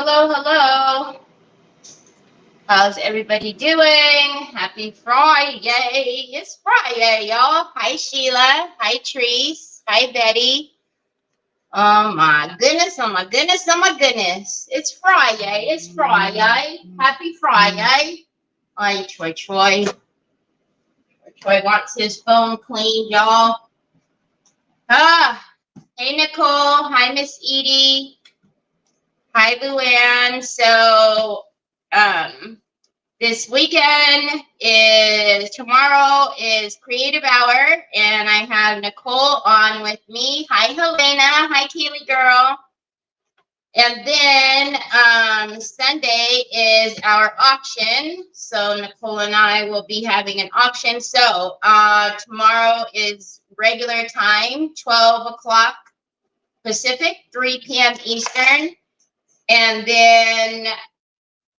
hello, hello. How's everybody doing? Happy Friday. It's Friday, y'all. Hi, Sheila. Hi, Treese. Hi, Betty. Oh, my goodness. Oh, my goodness. Oh, my goodness. It's Friday. It's Friday. Happy Friday. Hi, Troy. Troy wants his phone cleaned, y'all. Hey, Nicole. Hi, Miss Edie. Hi, Luann. So, this weekend tomorrow is Creative Hour, and I have Nicole on with me. Hi, Helena. Hi, Kaylee girl. And then Sunday is our auction. So Nicole and I will be having an auction. So tomorrow is regular time, 12 o'clock Pacific, 3 p.m. Eastern. And then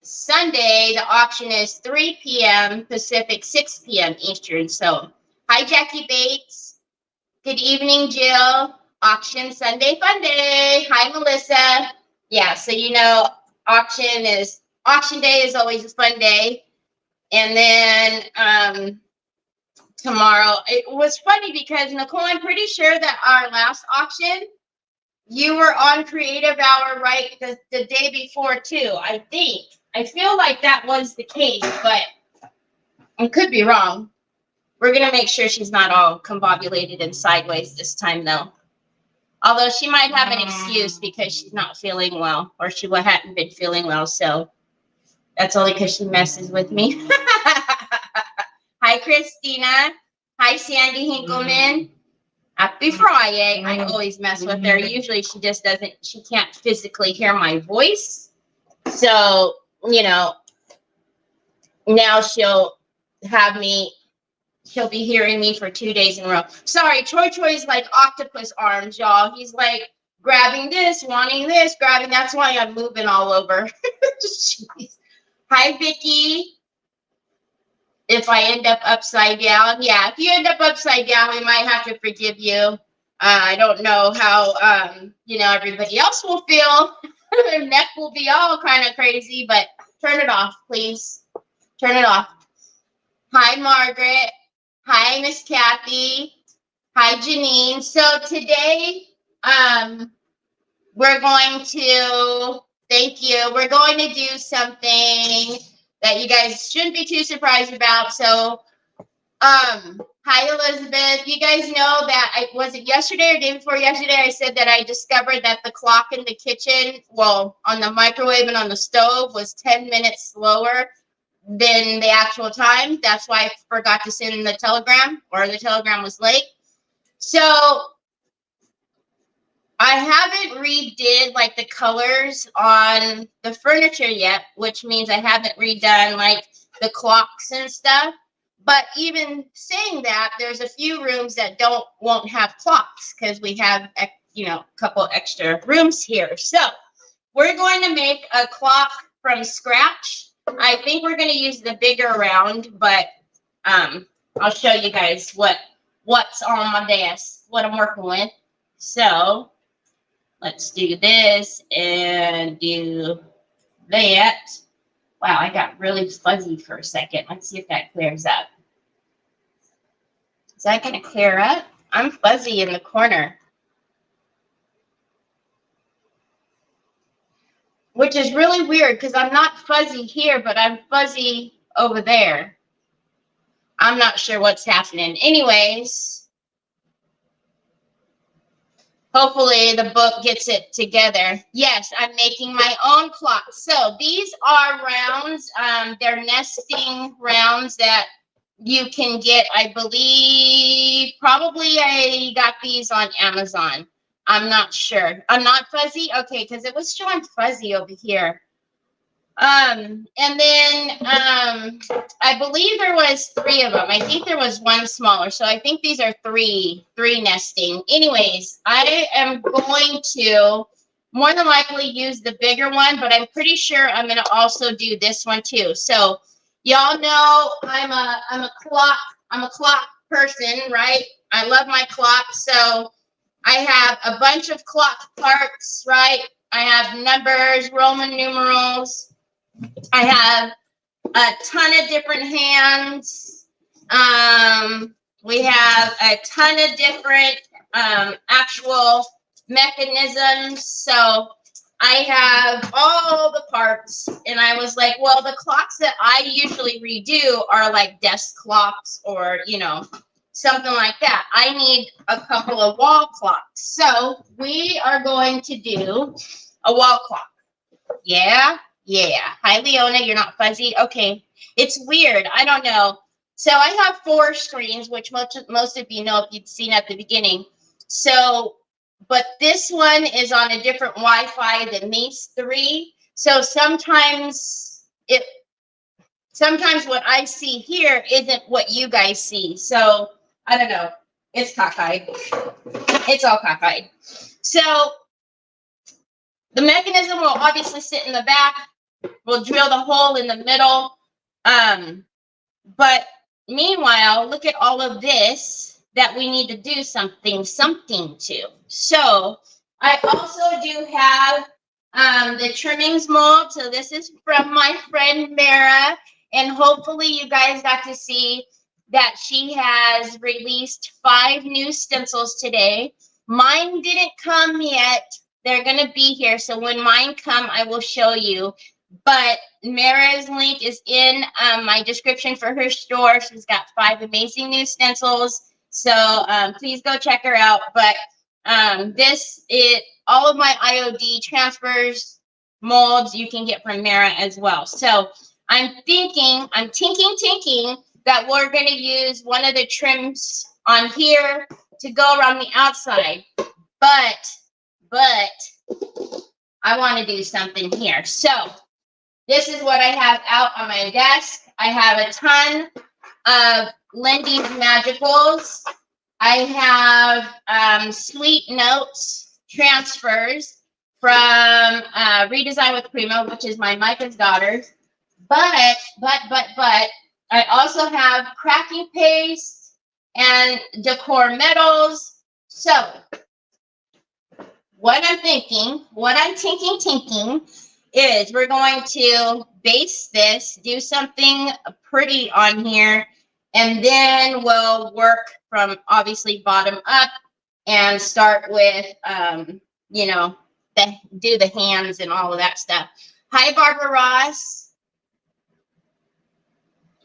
Sunday, the auction is 3 p.m. Pacific, 6 p.m. Eastern. So, hi, Jackie Bates. Good evening, Jill. Auction Sunday fun day. Hi, Melissa. Yeah, so you know, auction day is always a fun day. And then tomorrow, it was funny because Nicole, I'm pretty sure that our last auction, you were on Creative Hour, right, the day before, too, I think. I feel like that was the case, but I could be wrong. We're going to make sure she's not all combobulated and sideways this time, though. Although she might have an excuse because she's not feeling well, or she hadn't been feeling well, so that's only because she messes with me. Hi, Christina. Hi, Sandy Hinkleman. Happy Friday. I always mess with her. Usually she just she can't physically hear my voice. So, you know, now she'll be hearing me for 2 days in a row. Sorry, Troy's like octopus arms, y'all. He's like grabbing this, wanting this, grabbing. That's why I'm moving all over. Hi, Vicky. If I end up upside down. Yeah, if you end up upside down, we might have to forgive you. I don't know how, everybody else will feel. Their neck will be all kind of crazy, but turn it off, please. Turn it off. Hi, Margaret. Hi, Miss Kathy. Hi, Janine. So today, we're going to do something that you guys shouldn't be too surprised about. So, hi, Elizabeth. You guys know that was it yesterday or day before yesterday? I said that I discovered that the clock in the kitchen, well, on the microwave and on the stove, was 10 minutes slower than the actual time. That's why I forgot to send the telegram, or the telegram was late. So I haven't redid like the colors on the furniture yet, which means I haven't redone like the clocks and stuff. But even saying that, there's a few rooms that won't have clocks because we have, a couple extra rooms here. So we're going to make a clock from scratch. I think we're going to use the bigger round, but I'll show you guys what's on my desk, what I'm working with. So let's do this and do that. Wow, I got really fuzzy for a second. Let's see if that clears up. Is that going to clear up? I'm fuzzy in the corner, which is really weird because I'm not fuzzy here, but I'm fuzzy over there. I'm not sure what's happening. Anyways, hopefully the book gets it together. Yes, I'm making my own clock. So these are rounds. They're nesting rounds that you can get, I believe, probably I got these on Amazon. I'm not sure. I'm not fuzzy? Okay, because it was showing fuzzy over here. And then I believe there was 3 of them. I think there was one smaller. So I think these are three nesting. Anyways, I am going to more than likely use the bigger one, but I'm pretty sure I'm going to also do this one too. So y'all know I'm a clock person, right? I love my clock. So I have a bunch of clock parts, right? I have numbers, Roman numerals. I have a ton of different hands. We have a ton of different actual mechanisms. So I have all the parts, and I was like, well, the clocks that I usually redo are like desk clocks or, you know, something like that. I need a couple of wall clocks. So we are going to do a wall clock. Yeah. Hi, Leona. You're not fuzzy. Okay. It's weird. I don't know. So I have 4 screens, which most of you know if you'd seen at the beginning. So, but this one is on a different Wi-Fi than these 3. So sometimes what I see here isn't what you guys see. So I don't know. It's cockeyed. It's all cockeyed. So the mechanism will obviously sit in the back. We'll drill the hole in the middle. But meanwhile, look at all of this that we need to do something to. So I also do have the trimmings mold. So this is from my friend Mara. And hopefully you guys got to see that she has released 5 new stencils today. Mine didn't come yet. They're going to be here. So when mine come, I will show you. But Mara's link is in my description for her store. She's got 5 amazing new stencils. So please go check her out. But all of my IOD transfers, molds, you can get from Mara as well. So I'm thinking that we're going to use one of the trims on here to go around the outside. But I want to do something here. So this is what I have out on my desk. I have a ton of Lindy's Magicals. I have Sweet Notes transfers from Redesign with Prima, which is my Micah's daughter. But I also have cracking paste and decor metals. So what I'm thinking is we're going to base this, do something pretty on here, and then we'll work from obviously bottom up and start with, you know, do the hands and all of that stuff. Hi, Barbara Ross.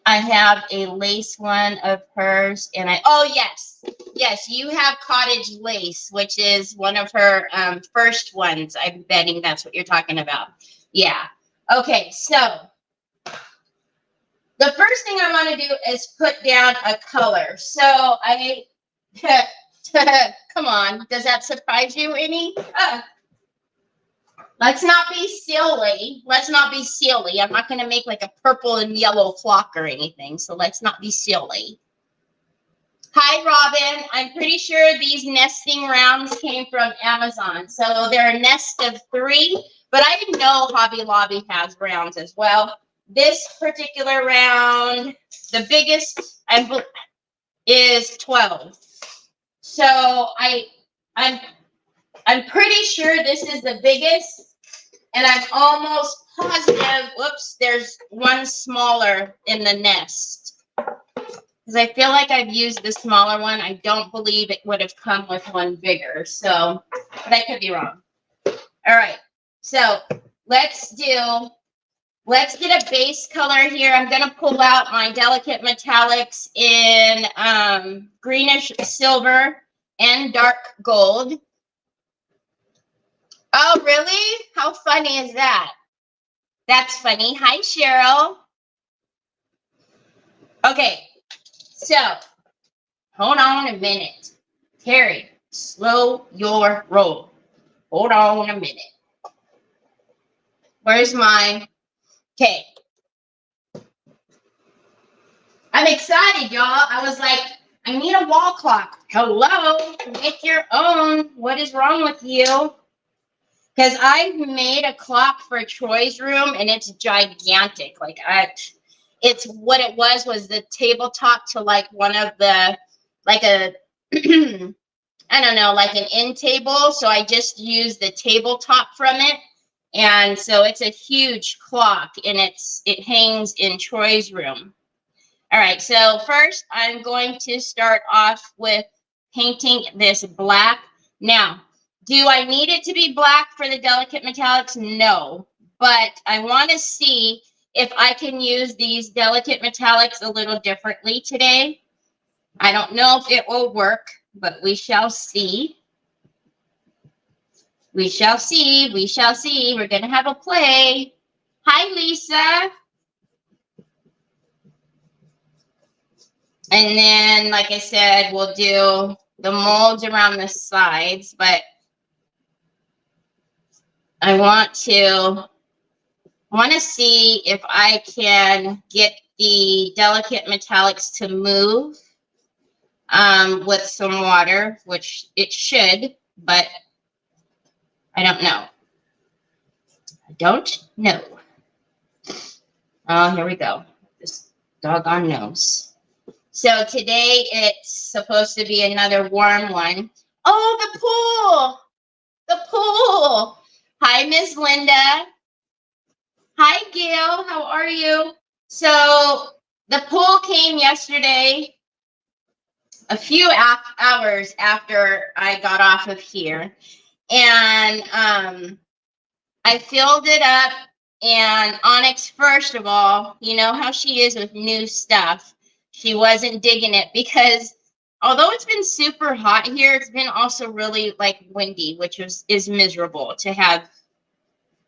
I have a lace one of hers, and oh yes, you have cottage lace, which is one of her first ones. I'm betting that's what you're talking about. Yeah. Okay, so the first thing I want to do is put down a color. So come on, does that surprise you any? Let's not be silly. I'm not going to make like a purple and yellow clock or anything. So let's not be silly. Hi, Robin. I'm pretty sure these nesting rounds came from Amazon. So they're a nest of 3, but I didn't know Hobby Lobby has rounds as well. This particular round, the biggest is 12. So I'm pretty sure this is the biggest, and I'm almost positive, whoops, there's one smaller in the nest. Because I feel like I've used the smaller one. I don't believe it would have come with one bigger, so, but I could be wrong. All right, so let's get a base color here. I'm going to pull out my Delicate Metallics in greenish silver and dark gold. Oh, really? How funny is that? That's funny. Hi, Cheryl. Okay, so hold on a minute. Terry, slow your roll. Hold on a minute. Where's my... Okay. I'm excited, y'all. I was like, I need a wall clock. Hello, make your own. What is wrong with you? Because I made a clock for Troy's room, and it's gigantic. Like, it's what it was the tabletop to like one of the, like a, I don't know, like an end table. So I just used the tabletop from it. And so it's a huge clock, and it hangs in Troy's room. All right, so first I'm going to start off with painting this black. Now, do I need it to be black for the delicate metallics? No, but I want to see if I can use these delicate metallics a little differently today. I don't know if it will work, but we shall see. We shall see. We shall see. We're going to have a play. Hi, Lisa. And then, like I said, we'll do the molds around the sides, but I want to see if I can get the delicate metallics to move with some water, which it should, but I don't know. I don't know. Oh, here we go. This doggone nose. So today it's supposed to be another warm one. Oh, the pool. The pool. Hi, Miss Linda. Hi, Gail. How are you? So the pool came yesterday, a few hours after I got off of here. And I filled it up. And Onyx, first of all, you know how she is with new stuff. She wasn't digging it because although it's been super hot here, it's been also really like windy, which is miserable to have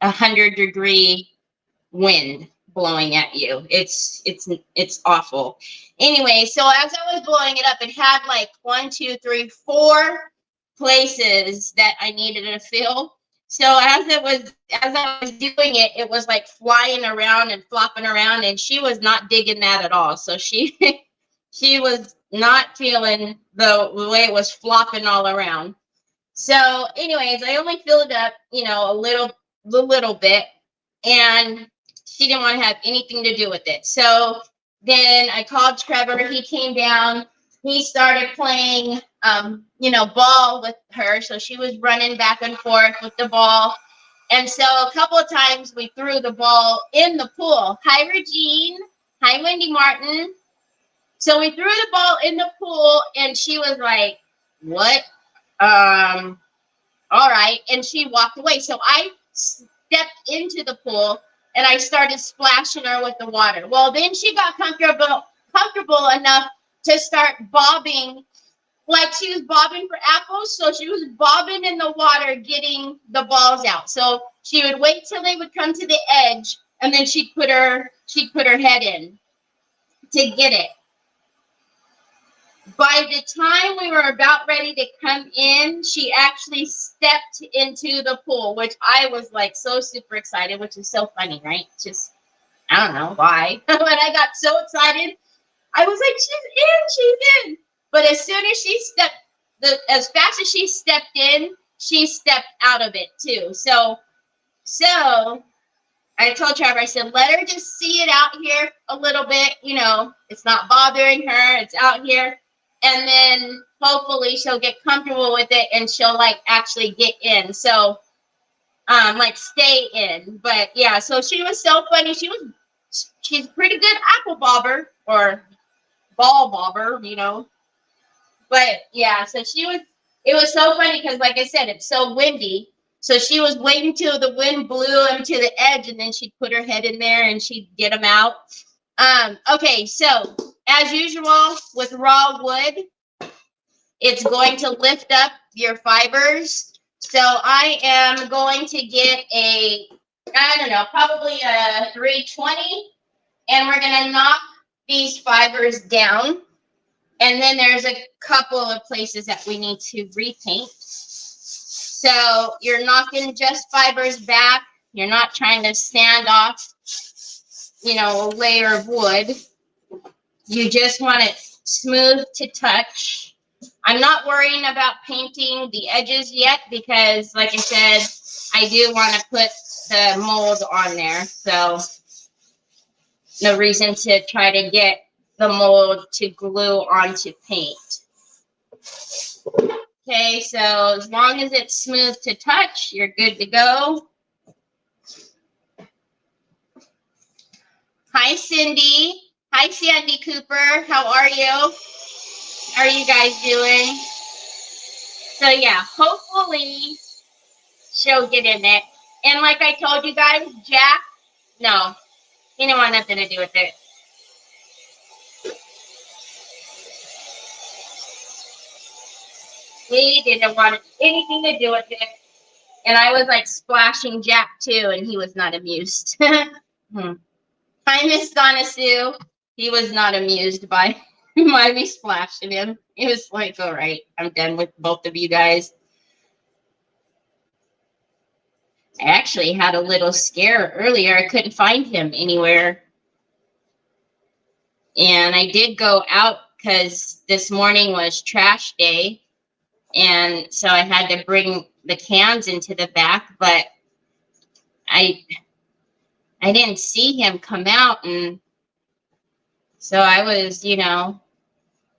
100-degree wind blowing at you. It's awful. Anyway, so as I was blowing it up, it had like 1, 2, 3, 4 places that I needed to fill. So as I was doing it, it was like flying around and flopping around, and she was not digging that at all. So she was not feeling the way it was flopping all around. So anyways, I only filled it up, you know, a little bit, and she didn't want to have anything to do with it. So then I called Trevor. He came down. He started playing, you know, ball with her. So she was running back and forth with the ball. And so a couple of times we threw the ball in the pool. Hi, Regine. Hi, Wendy Martin. So we threw the ball in the pool, and she was like, what? All right. And she walked away. So I stepped into the pool, and I started splashing her with the water. Well, then she got comfortable enough to start bobbing, like she was bobbing for apples. So she was bobbing in the water, getting the balls out. So she would wait till they would come to the edge, and then she'd put her head in to get it. By the time we were about ready to come in, she actually stepped into the pool, which I was like so super excited, which is so funny, right? Just, I don't know why. But I got so excited. I was like, she's in. But as soon as she as fast as she stepped in, she stepped out of it too. So I told Trevor, I said, let her just see it out here a little bit. You know, it's not bothering her. It's out here. And then hopefully she'll get comfortable with it, and she'll like actually get in. So, like stay in. But yeah, so she was so funny. She's a pretty good apple bobber or ball bobber, you know. But yeah, so it was so funny because like I said, it's so windy. So she was waiting till the wind blew him to the edge, and then she'd put her head in there and she'd get him out. Okay, so as usual with raw wood, it's going to lift up your fibers. So I am going to get probably a 320, and we're going to knock these fibers down. And then there's a couple of places that we need to repaint. So you're knocking just fibers back. You're not trying to sand off, you know, a layer of wood. You just want it smooth to touch. I'm not worrying about painting the edges yet because, like I said, I do want to put the mold on there. So no reason to try to get the mold to glue onto paint. Okay, Okay, so as long as it's smooth to touch, you're good to go. Hi, Cindy. Hi, Sandy Cooper. How are you? How are you guys doing? So yeah, hopefully she'll get in it. And like I told you guys, Jack, no, he didn't want nothing to do with it. He didn't want anything to do with it. And I was like splashing Jack too, and he was not amused. Hi, Miss Donna Sue. He was not amused by me splashing him. He was like, all right, I'm done with both of you guys. I actually had a little scare earlier. I couldn't find him anywhere. And I did go out because this morning was trash day. And so I had to bring the cans into the back, but I didn't see him come out. And so I was, you know,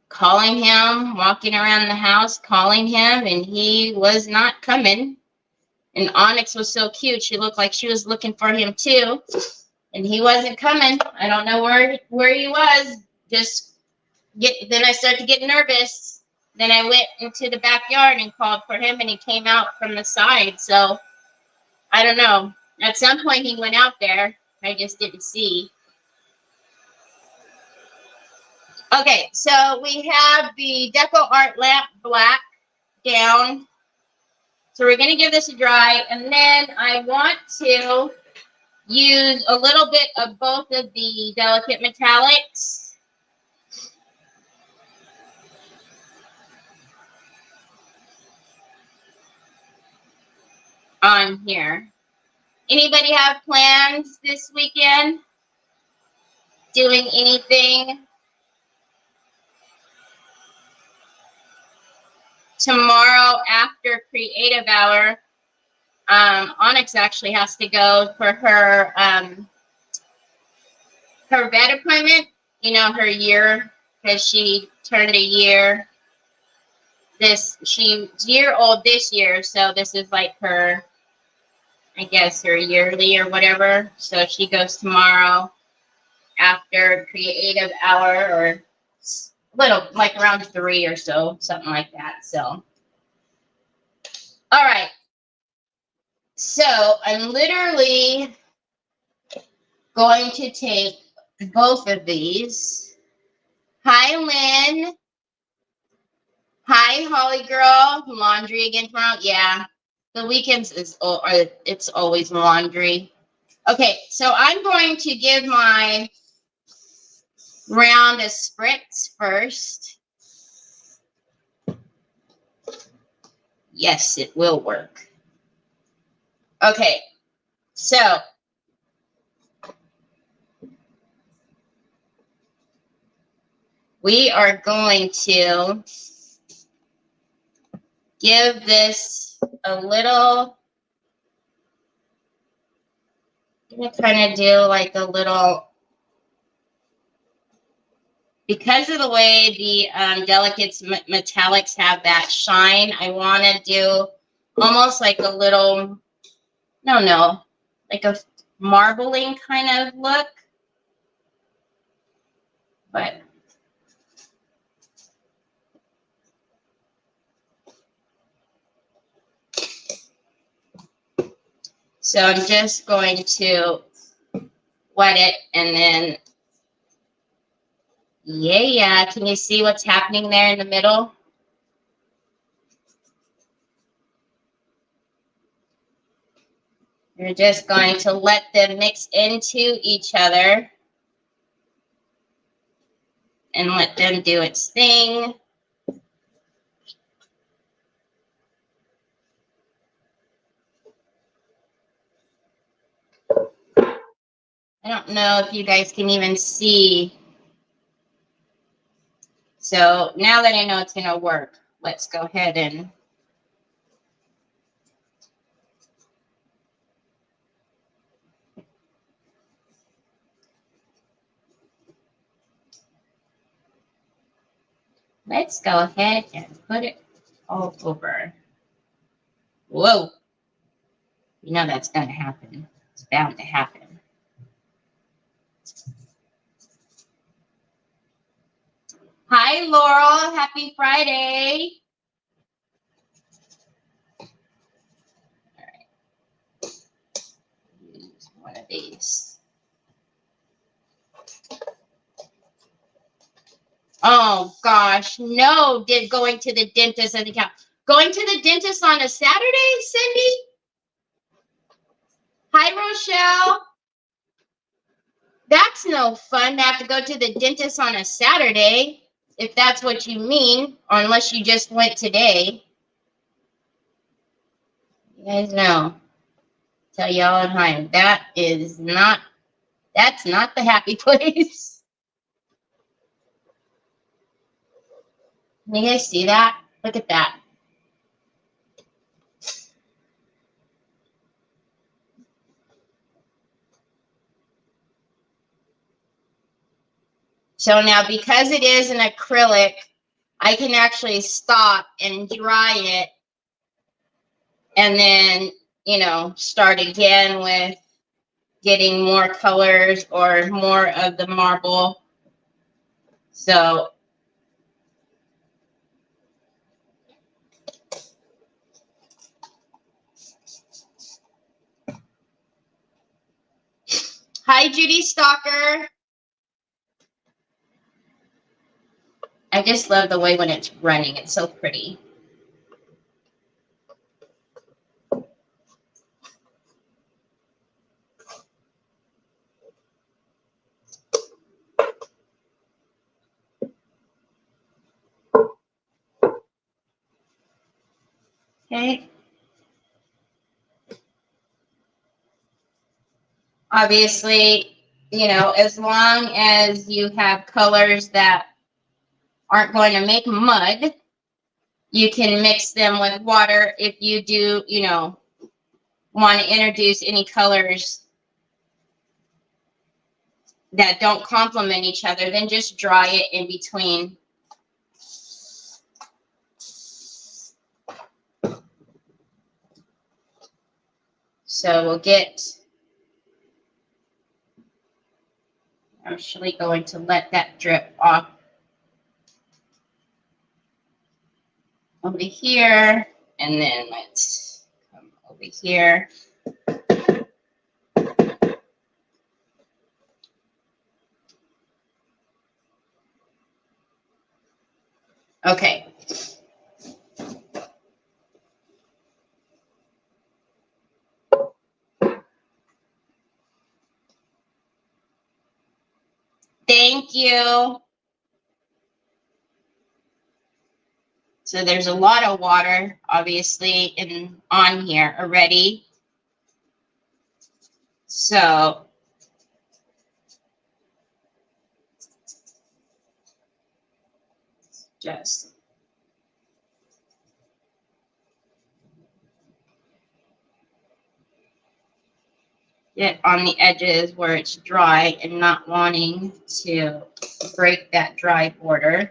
calling him, walking around the house, calling him, and he was not coming. And Onyx was so cute. She looked like she was looking for him too. And he wasn't coming. I don't know where he was. Then I started to get nervous. Then I went into the backyard and called for him, and he came out from the side. So I don't know. At some point he went out there. I just didn't see. Okay, so we have the Deco Art Lamp Black down. So we're going to give this a dry, and then I want to use a little bit of both of the delicate metallics. On here. Anybody have plans this weekend? Doing anything? Tomorrow after Creative Hour, Onyx actually has to go for her vet appointment. You know, her year, because she turned a year. She's year old this year, so this is like her, I guess, her yearly or whatever. So she goes tomorrow after Creative Hour, or little, like around 3 or so, something like that. So, all right. So I'm literally going to take both of these. Hi, Lynn. Hi, Holly girl. Laundry again tomorrow? Yeah. The weekends it's always laundry. Okay, so I'm going to give my round a spritz first. Yes, it will work. Okay, so we are going to give this a little, I'm going to kind of do like a little, because of the way the Delicates Metallics have that shine, I want to do almost like a little, no, like a marbling kind of look. But so I'm just going to wet it, and then, yeah, can you see what's happening there in the middle? You're just going to let them mix into each other and let them do its thing. I don't know if you guys can even see. So now that I know it's going to work, let's go ahead and let's go ahead and put it all over. Whoa. You know that's going to happen. It's bound to happen. Hi, Laurel. Happy Friday. All right. Use one of these. Oh, gosh. No, did going to the dentist and the count. Going to the dentist on a Saturday, Cindy? Hi, Rochelle. That's no fun to have to go to the dentist on a Saturday, if that's what you mean, or unless you just went today. You guys know. Tell y'all at home, that's not the happy place. Can you guys see that? Look at that. So now, because it is an acrylic, I can actually stop and dry it and then, you know, start again with getting more colors or more of the marble. So hi, Judy Stalker. I just love the way when it's running. It's so pretty. Okay. Obviously, you know, as long as you have colors that aren't going to make mud, you can mix them with water. If you do, you know, want to introduce any colors that don't complement each other, then just dry it in between. So we'll get, I'm actually going to let that drip off over here, and then let's come over here. Okay. Thank you. So there's a lot of water, obviously, on here already. So just get on the edges where it's dry and not wanting to break that dry border.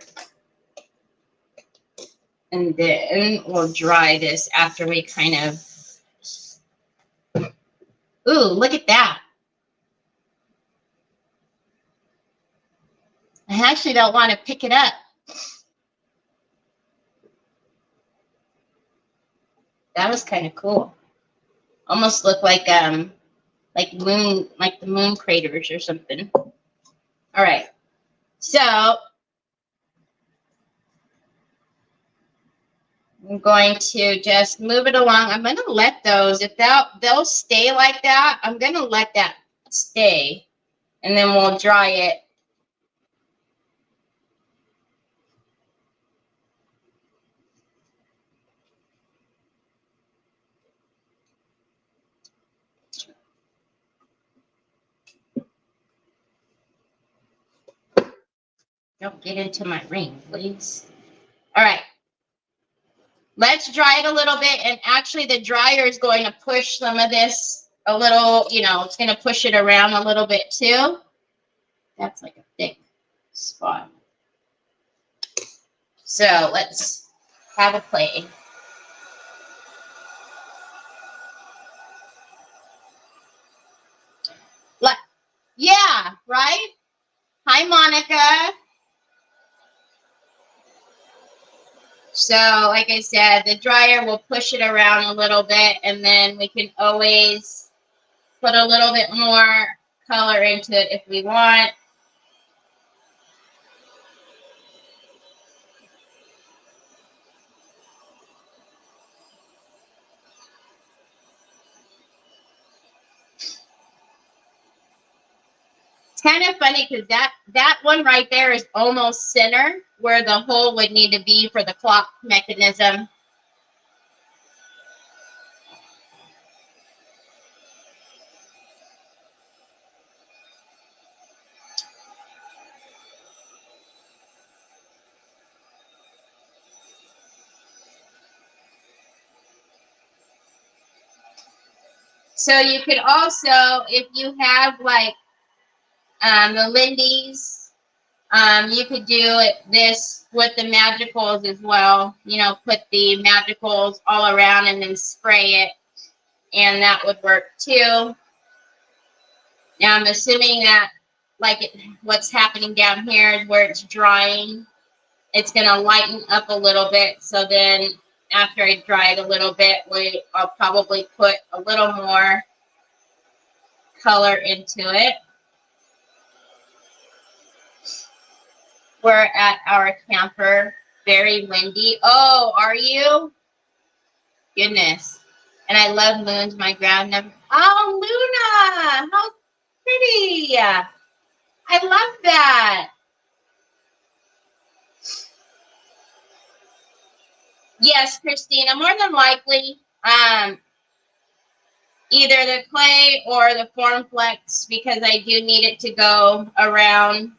And then we'll dry this after we kind of, ooh, look at that. I actually don't want to pick it up. That was kind of cool. Almost looked like the moon craters or something. All right. So I'm going to just move it along. I'm going to let those, if they'll stay like that, I'm going to let that stay. And then we'll dry it. Don't get into my ring, please. All right. Let's dry it a little bit. And actually, the dryer is going to push some of this a little, you know, it's going to push it around a little bit too. That's like a thick spot. So let's have a play. Like, yeah, right? Hi, Monica. So, like I said, the dryer will push it around a little bit, and then we can always put a little bit more color into it if we want. It's kind of funny because that one right there is almost center where the hole would need to be for the clock mechanism. So you could also, if you have like the Lindy's, you could do this with the magicals as well. You know, put the magicals all around and then spray it, and that would work too. Now I'm assuming that what's happening down here is where it's drying. It's going to lighten up a little bit. So then after I dry it a little bit, I'll probably put a little more color into it. We're at our camper. Very windy. Oh, are you? Goodness. And I love moons. My ground never. Oh, Luna! How pretty! I love that. Yes, Christina. More than likely, either the clay or the form flex, because I do need it to go around.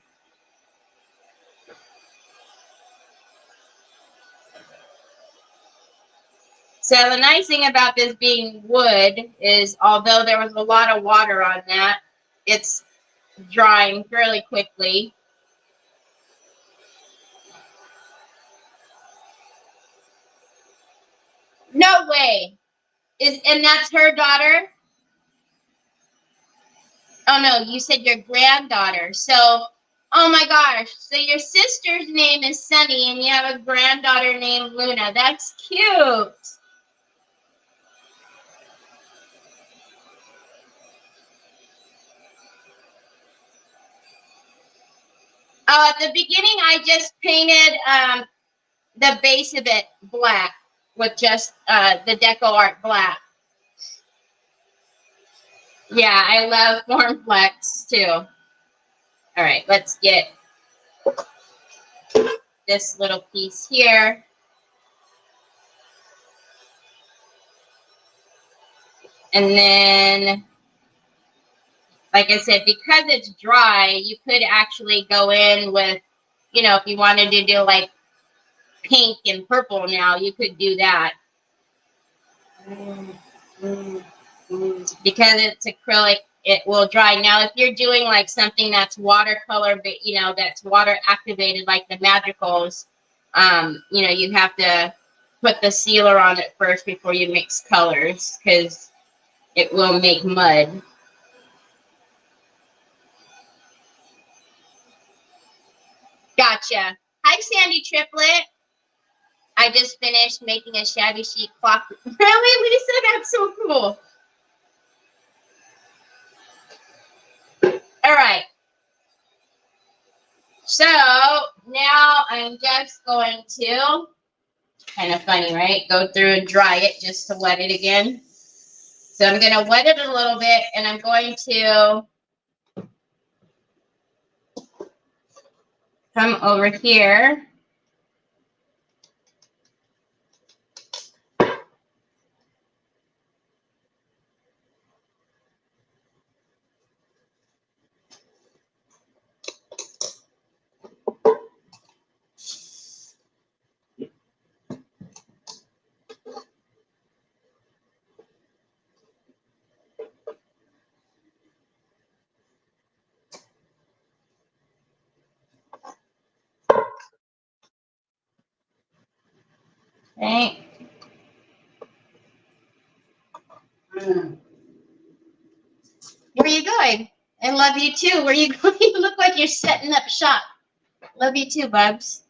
So the nice thing about this being wood is, although there was a lot of water on that, it's drying fairly quickly. No way. And that's her daughter? Oh, no, you said your granddaughter. So, oh my gosh. So your sister's name is Sunny, and you have a granddaughter named Luna. That's cute. Oh, at the beginning, I just painted the base of it black with just the deco art black. Yeah, I love form flex too. All right, let's get this little piece here. And then, like I said, because it's dry, you could actually go in with, you know, if you wanted to do like pink and purple now, you could do that. Because it's acrylic, it will dry. Now, if you're doing like something that's watercolor, but you know, that's water activated, like the magicals, you know, you have to put the sealer on it first before you mix colors, because it will make mud. Gotcha. Hi, Sandy Triplet. I just finished making a shabby chic clock. Really, Lisa? That's so cool. All right. So now I'm just going to, kind of funny, right? Go through and dry it just to wet it again. So I'm going to wet it a little bit, and I'm going to come over here. Okay. Where are you going? I love you too. Where are you going? You look like you're setting up shop. Love you too, Bubs.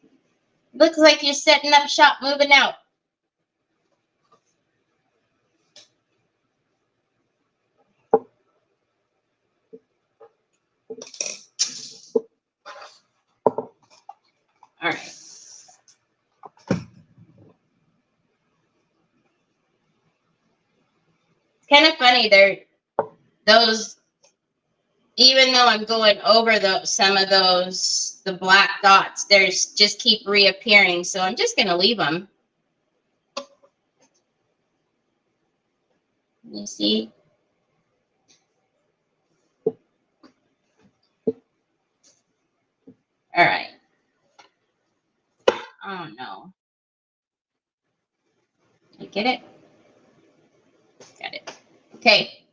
Looks like you're setting up shop, moving out. All right. It's kind of funny. Those, even though I'm going over some of those, the black dots, there's just keep reappearing. So I'm just going to leave them. You see? All right. Oh, no. Did you get it? Got it. Okay.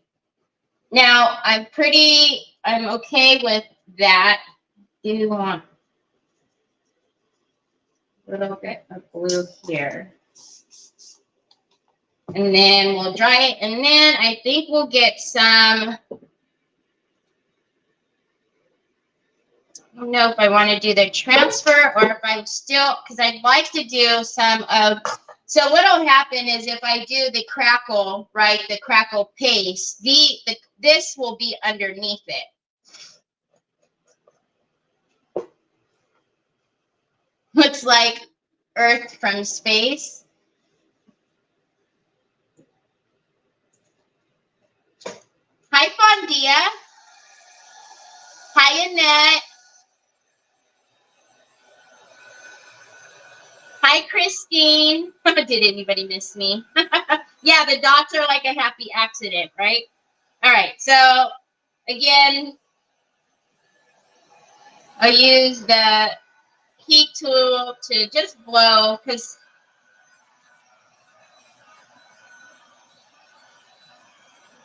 Now, I'm okay with that. Do you want a little bit of blue here? And then we'll dry it. And then I think we'll get some, I don't know if I want to do the transfer or if I'm still, because I'd like to do some of, so what will happen is if I do the crackle, right, the crackle paste, this will be underneath it. Looks like Earth from space. Hi, Fondia. Hi, Annette. Hi, Christine. Did anybody miss me? Yeah, the dots are like a happy accident, right? All right, so again, I'll use the heat tool to just blow because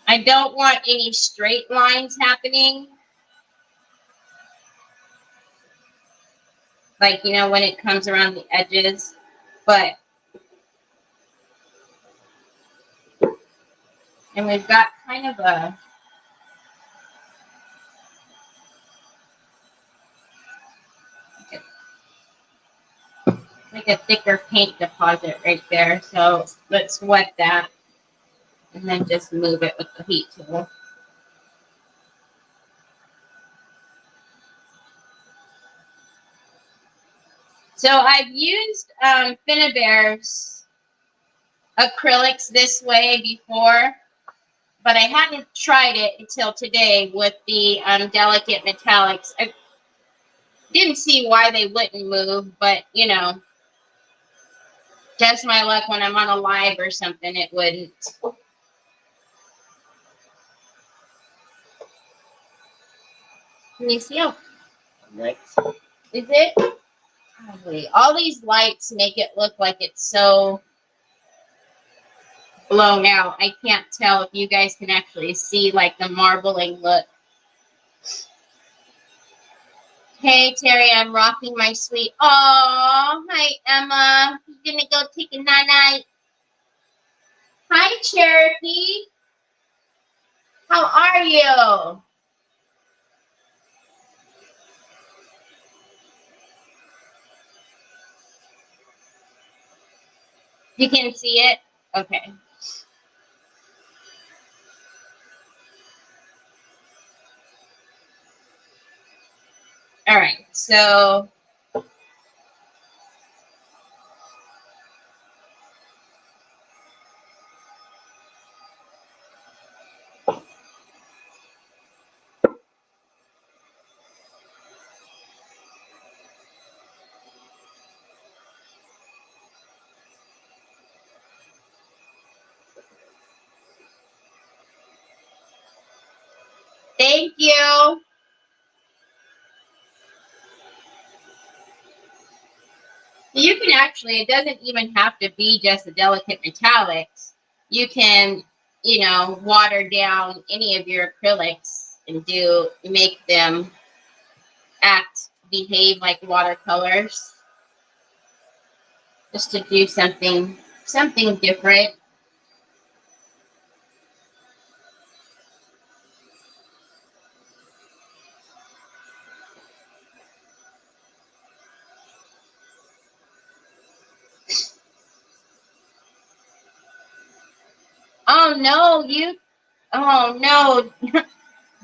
I don't want any straight lines happening. Like, you know, when it comes around the edges, but, and we've got kind of a, like a thicker paint deposit right there. So let's wet that and then just move it with the heat tool. So I've used Finnabare's acrylics this way before, but I hadn't tried it until today with the delicate metallics. I didn't see why they wouldn't move, but you know, just my luck when I'm on a live or something, it wouldn't. Can you see how bright is it? Probably. All these lights make it look like it's so blown out. I can't tell if you guys can actually see like the marbling look. Hey, Terry, I'm rocking my sweet. Oh, hi, Emma. You gonna go take a night-night? Hi, Cherokee. How are you? You can see it? Okay. All right, so thank you. You can actually, it doesn't even have to be just the delicate metallics. You can, you know, water down any of your acrylics and make them behave like watercolors. just to do something different. Oh no, oh no,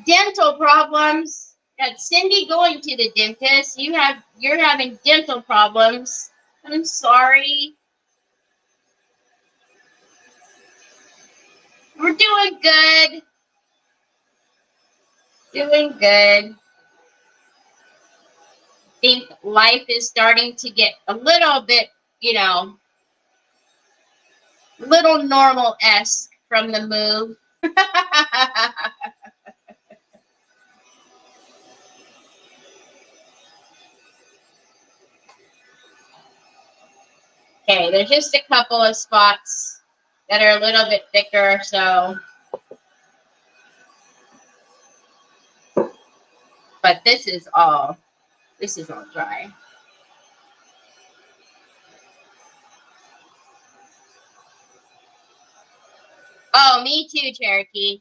dental problems. Got Cindy going to the dentist. You're having dental problems. I'm sorry. We're doing good. Doing good. I think life is starting to get a little bit, little normal-esque from the move. Okay, there's just a couple of spots that are a little bit thicker, so. But this is all dry. Oh, me too, Cherokee.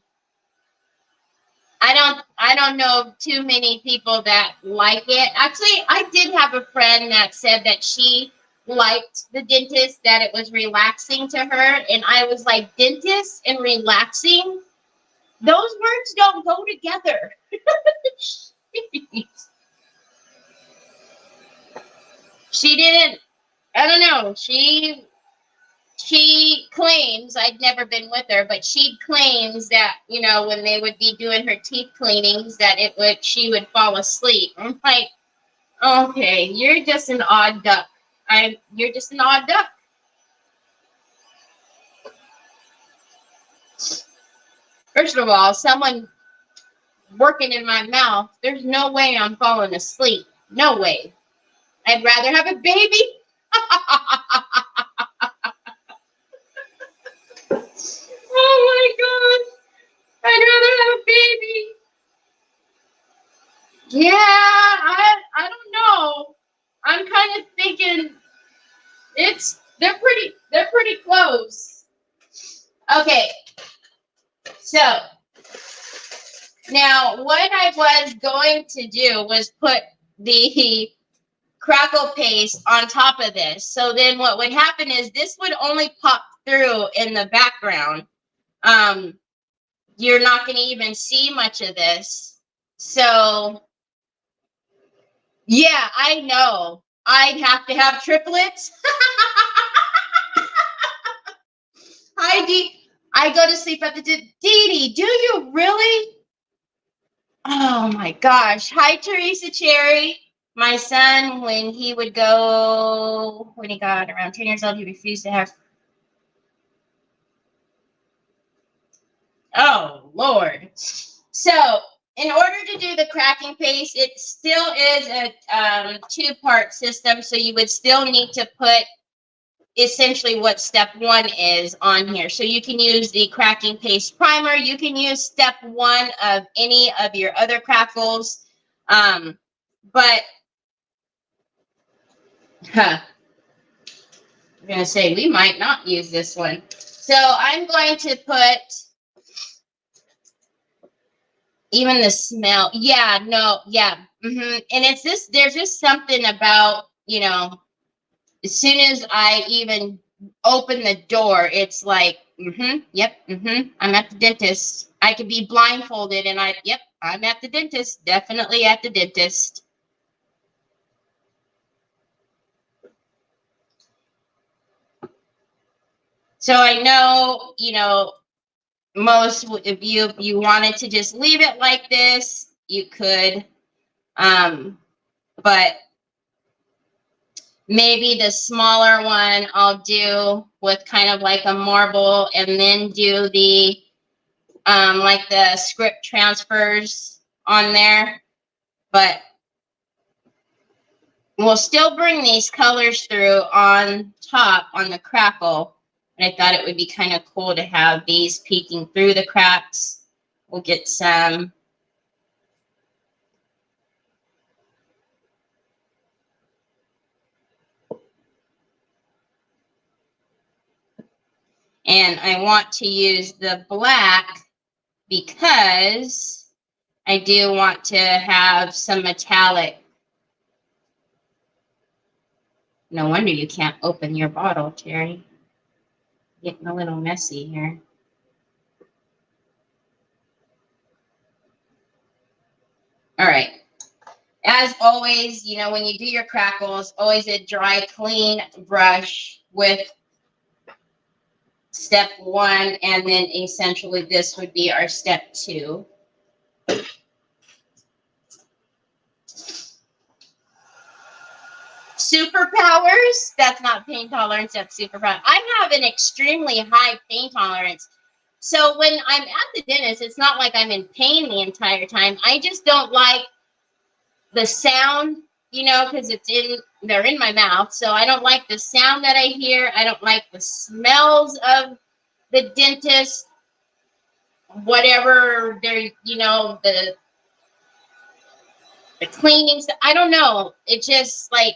I don't know too many people that like it. Actually, I did have a friend that said that she liked the dentist, that it was relaxing to her, and I was like, dentist and relaxing? Those words don't go together. She didn't, I don't know. She claims, I'd never been with her, but she claims that, when they would be doing her teeth cleanings, that she would fall asleep. I'm like, okay, you're just an odd duck. You're just an odd duck. First of all, someone working in my mouth, there's no way I'm falling asleep. No way. I'd rather have a baby. Oh my God. I'd rather have a baby. Yeah, I don't know. I'm kind of thinking they're pretty close. Okay. So now what I was going to do was put the crackle paste on top of this. So then what would happen is this would only pop through in the background. You're not going to even see much of this. So yeah, I know. I'd have to have triplets. Hi, Dee. I go to sleep at the Dee Dee, do you really? Oh my gosh. Hi, Teresa Cherry. My son, when he got around 10 years old, he refused to have. Oh, Lord. So, in order to do the cracking paste, it still is a two-part system, so you would still need to put essentially what step one is on here. So you can use the cracking paste primer. You can use step one of any of your other crackles. But I'm going to say we might not use this one. So I'm going to put even the smell. Yeah, no, yeah. And it's this, there's just something about, as soon as I even open the door, it's like, yep, I'm at the dentist. I could be blindfolded and yep, I'm at the dentist. Definitely at the dentist. So I know, most of you, if you wanted to just leave it like this, you could. But maybe the smaller one I'll do with kind of like a marble, and then do the like the script transfers on there. But we'll still bring these colors through on top on the crackle. And I thought it would be kind of cool to have these peeking through the cracks. We'll get some. And I want to use the black because I do want to have some metallic. No wonder you can't open your bottle, Terry. Getting a little messy here. All right. As always, you know, when you do your crackles, always a dry, clean brush with step 1, and then essentially this would be our step 2. Superpowers, that's not pain tolerance, that's superpower. I have an extremely high pain tolerance. So when I'm at the dentist, it's not like I'm in pain the entire time. I just don't like the sound, you know, because they're in my mouth. So I don't like the sound that I hear. I don't like the smells of the dentist, whatever they're, you know, the cleaning stuff. I don't know. It just like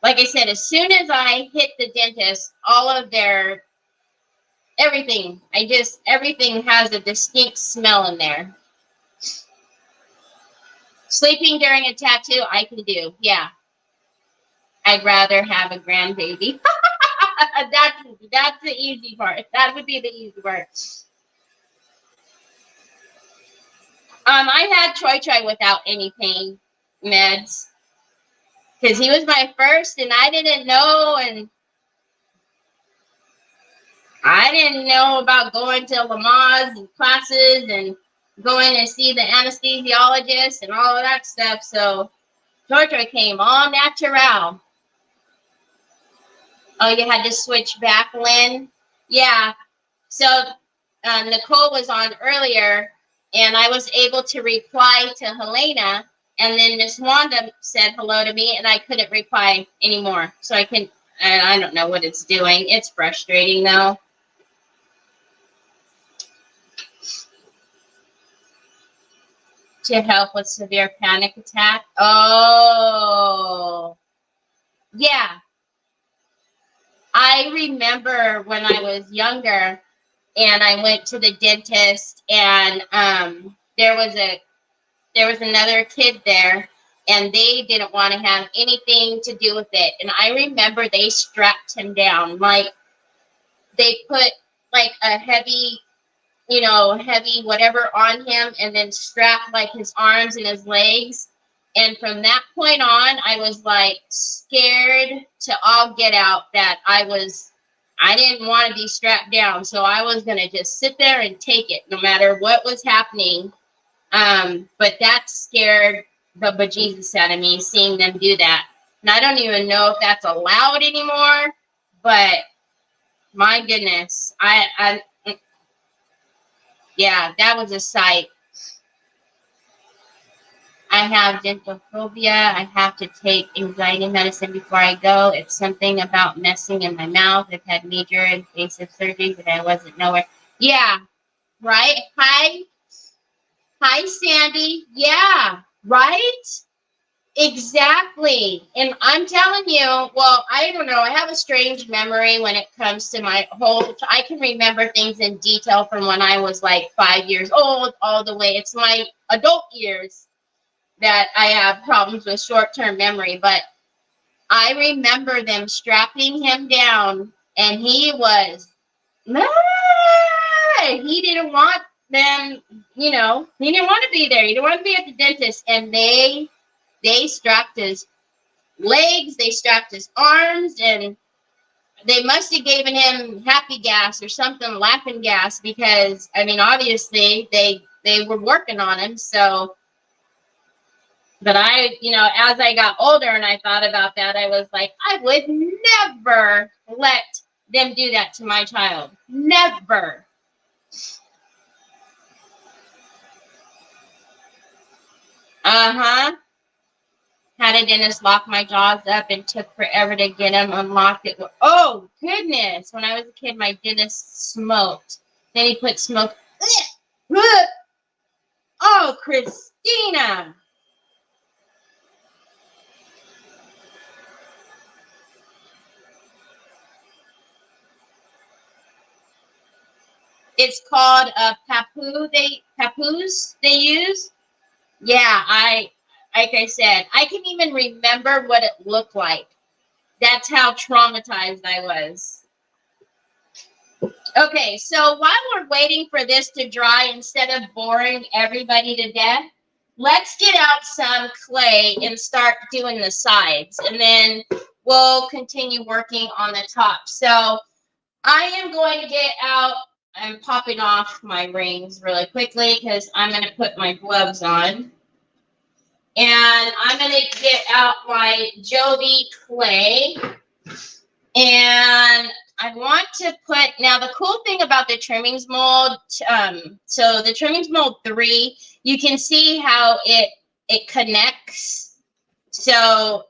I said, as soon as I hit the dentist, all of their everything, everything has a distinct smell in there. Sleeping during a tattoo, I can do. Yeah. I'd rather have a grandbaby. That's the easy part. That would be the easy part. I had Troy without any pain meds because he was my first, and I didn't know, and I didn't know about going to Lamaze and classes and going to see the anesthesiologist and all of that stuff. So Troy came all natural. Oh, you had to switch back, Lynn? Yeah. So Nicole was on earlier, and I was able to reply to Helena, and then Miss Wanda said hello to me, and I couldn't reply anymore. So I don't know what it's doing. It's frustrating, though. To help with severe panic attack. Oh, yeah. I remember when I was younger, and I went to the dentist, and there was another kid there, and they didn't want to have anything to do with it. And I remember they strapped him down, like they put like a heavy whatever on him, and then strapped like his arms and his legs. And from that point on, I was like scared to all get out that I didn't want to be strapped down. So I was going to just sit there and take it no matter what was happening. But that scared the bejesus out of me, seeing them do that. And I don't even know if that's allowed anymore, but my goodness, yeah, that was a sight. I have dental phobia. I have to take anxiety medicine before I go. It's something about messing in my mouth. I've had major invasive surgery, but I wasn't nowhere. Yeah, right? Hi, Sandy. Yeah, right? Exactly. And I'm telling you, well, I don't know. I have a strange memory when it comes to I can remember things in detail from when I was like 5 years old all the way. It's my adult years that I have problems with short-term memory. But I remember them strapping him down, and he was, he didn't want them, he didn't want to be there. He didn't want to be at the dentist. And they strapped his legs, they strapped his arms, and they must have given him happy gas or something, laughing gas, because obviously they were working on him. So, but as I got older and I thought about that, I was like, I would never let them do that to my child. Never. Had a dentist lock my jaws up and took forever to get them unlocked. Oh, goodness. When I was a kid, my dentist smoked. Then he put smoke. Oh, Christina. It's called a papoose they use. Yeah, like I said, I can even remember what it looked like. That's how traumatized I was. Okay, so while we're waiting for this to dry, instead of boring everybody to death, let's get out some clay and start doing the sides, and then we'll continue working on the top. So I am going to get out, I'm popping off my rings really quickly because I'm going to put my gloves on. And I'm going to get out my Joby clay. And I want to put, now the cool thing about the trimmings mold, so the trimmings mold 3, you can see how it connects. So,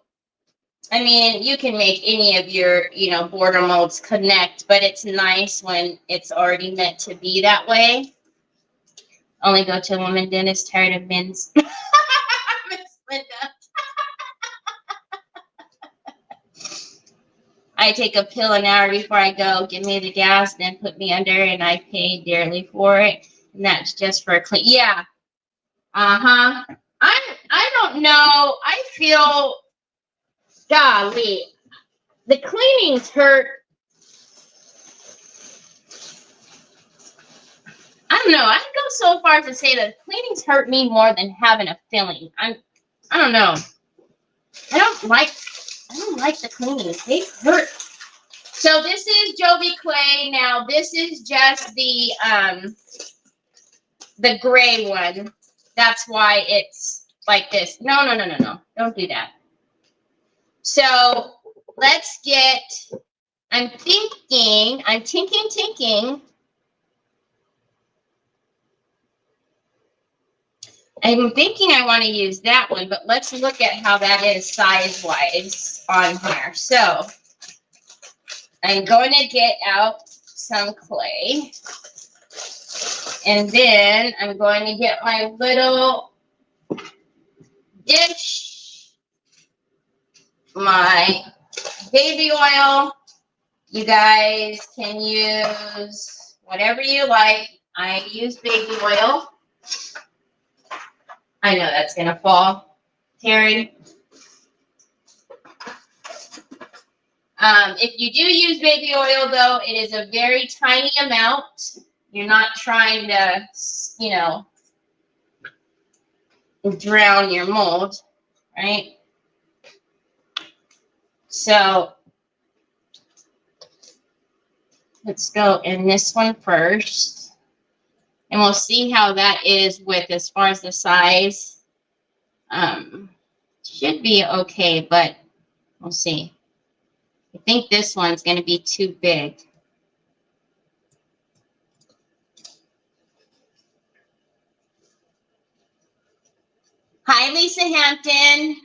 I mean, you can make any of your, border molds connect, but it's nice when it's already meant to be that way. Only go to a woman dentist, tired of men's. Miss Linda. I take a pill an hour before I go, give me the gas, then put me under, and I pay dearly for it. And that's just for a clean. Yeah. I don't know. I feel, golly, the cleanings hurt. I don't know. I'd go so far as to say that cleanings hurt me more than having a filling. I don't know. I don't like the cleanings. They hurt. So this is Joby clay. Now this is just the gray one. That's why it's like this. No. Don't do that. So let's get, I'm tinking I'm thinking I want to use that one, but let's look at how that is size-wise on here. So I'm going to get out some clay, and then I'm going to get my little dish, my baby oil. You guys can use whatever you like. I use baby oil. I know that's going to fall, Terry. If you do use baby oil, though, it is a very tiny amount. You're not trying to, drown your mold, right? So let's go in this one first. And we'll see how that is with as far as the size. Should be okay, but we'll see. I think this one's going to be too big. Hi, Lisa Hampton.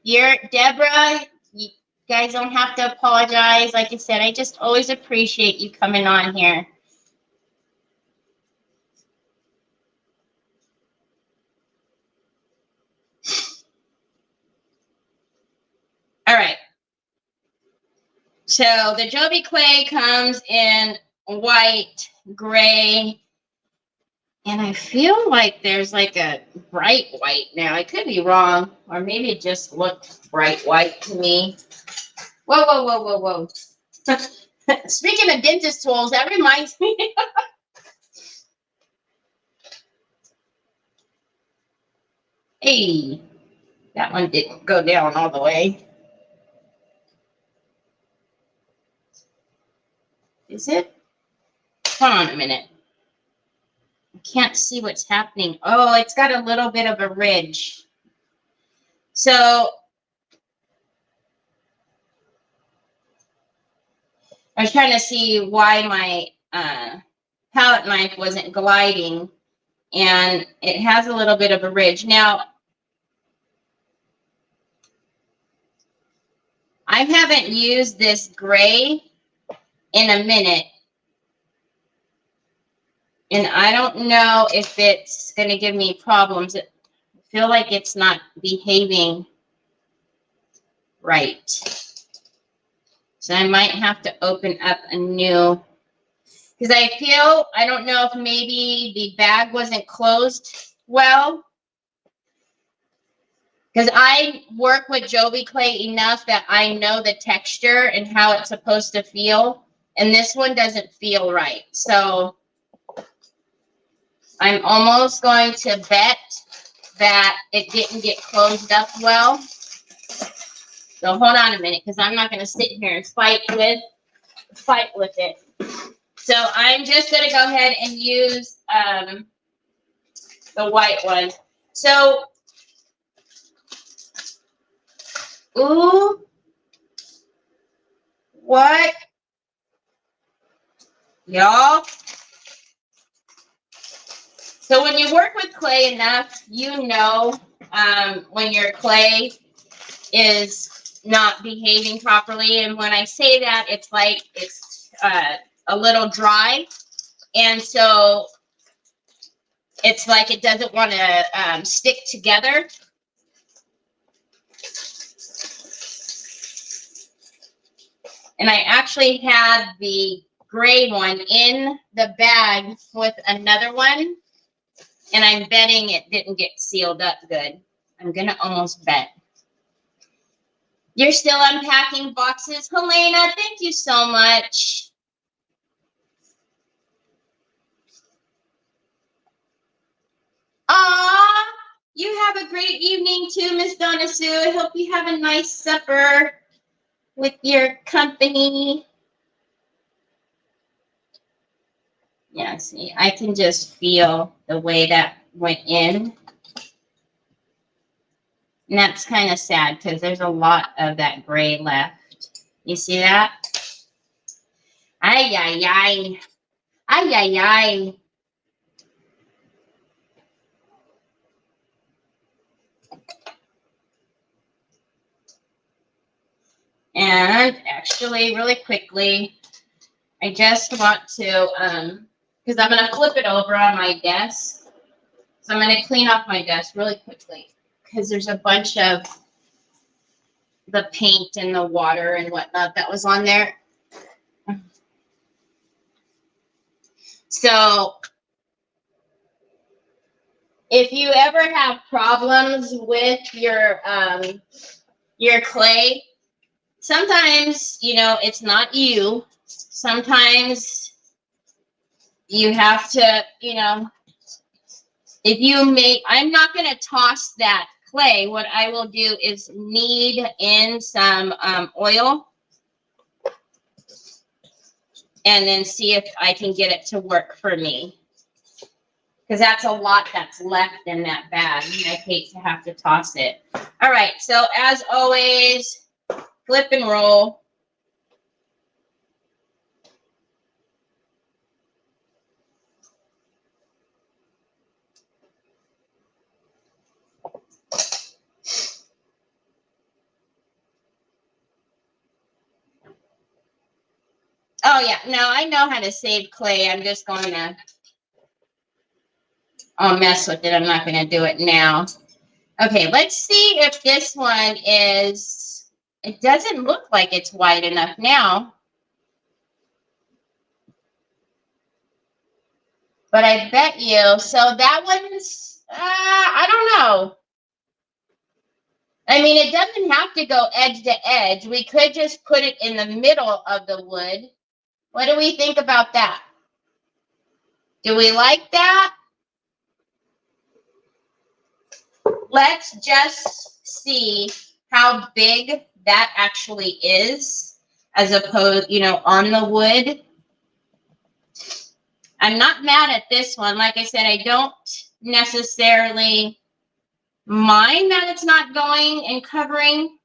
You're Deborah. You guys don't have to apologize. Like I said, I just always appreciate you coming on here. All right. So the Joby clay comes in white, gray, and I feel like there's like a bright white now. I could be wrong, or maybe it just looked bright white to me. Whoa. Speaking of dentist tools, that reminds me. Hey, that one didn't go down all the way. Is it? Hold on a minute. I can't see what's happening. Oh, it's got a little bit of a ridge. So I was trying to see why my palette knife wasn't gliding, and it has a little bit of a ridge. Now, I haven't used this gray in a minute, and I don't know if it's going to give me problems. I feel like it's not behaving right. So I might have to open up a new Because I feel, I don't know if maybe the bag wasn't closed well. Because I work with Joby clay enough that I know the texture and how it's supposed to feel. And this one doesn't feel right. So I'm almost going to bet that it didn't get closed up well. So hold on a minute, because I'm not going to sit here and fight with it. So I'm just going to go ahead and use the white one. So, ooh, what? Y'all. So when you work with clay enough, you know when your clay is not behaving properly. And when I say that, it's like it's a little dry. And so it's like it doesn't want to stick together. And I actually had the gray one in the bag with another one. And I'm betting it didn't get sealed up good. I'm going to almost bet. You're still unpacking boxes. Helena, thank you so much. Aw, you have a great evening too, Miss Donna Sue. I hope you have a nice supper with your company. Yeah, see, I can just feel the way that went in. And that's kind of sad because there's a lot of that gray left. You see that? Ay, ay, ay. Ay, ay, ay. And actually, really quickly, I just want to, because I'm going to flip it over on my desk. So I'm going to clean off my desk really quickly because there's a bunch of the paint and the water and whatnot that was on there. So if you ever have problems with your clay, sometimes, you know, it's not you. Sometimes you have to, you know, if you make, I'm not going to toss that clay. What I will do is knead in some oil and then see if I can get it to work for me. Because that's a lot that's left in that bag. I hate to have to toss it. All right, so as always, flip and roll. Oh, yeah. No, I know how to save clay. I'm just going to I'll mess with it. I'm not going to do it now. Okay, let's see if this one is, it doesn't look like it's wide enough now. But I bet you, so that one's, I don't know. I mean, it doesn't have to go edge to edge. We could just put it in the middle of the wood. What do we think about that? Do we like that? Let's just see how big that actually is as opposed, you know, on the wood. I'm not mad at this one. Like I said, I don't necessarily mind that it's not going and covering.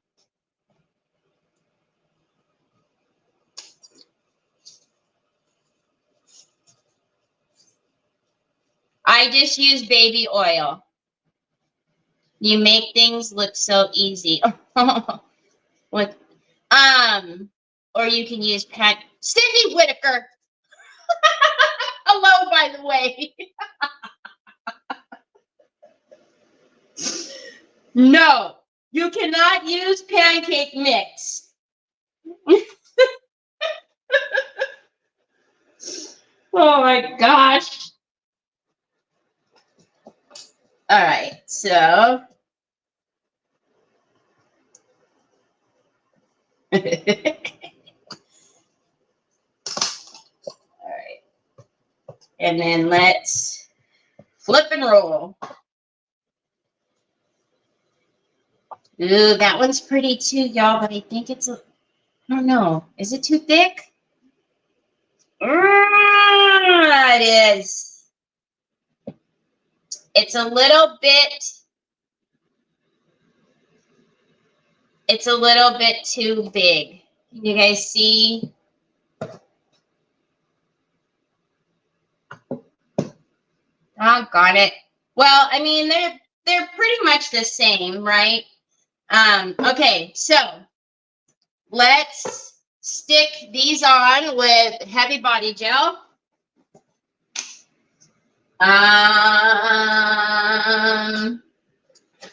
I just use baby oil. You make things look so easy. With, or you can use Cindy Whitaker. Hello, by the way. No, you cannot use pancake mix. Oh my gosh. All right, so. All right. And then let's flip and roll. Ooh, that one's pretty too, y'all, but I think it's I don't know. Is it too thick? It is. It's a little bit too big. Can you guys see? Doggone it. Well, I mean, they're pretty much the same, right? Okay, so let's stick these on with heavy body gel.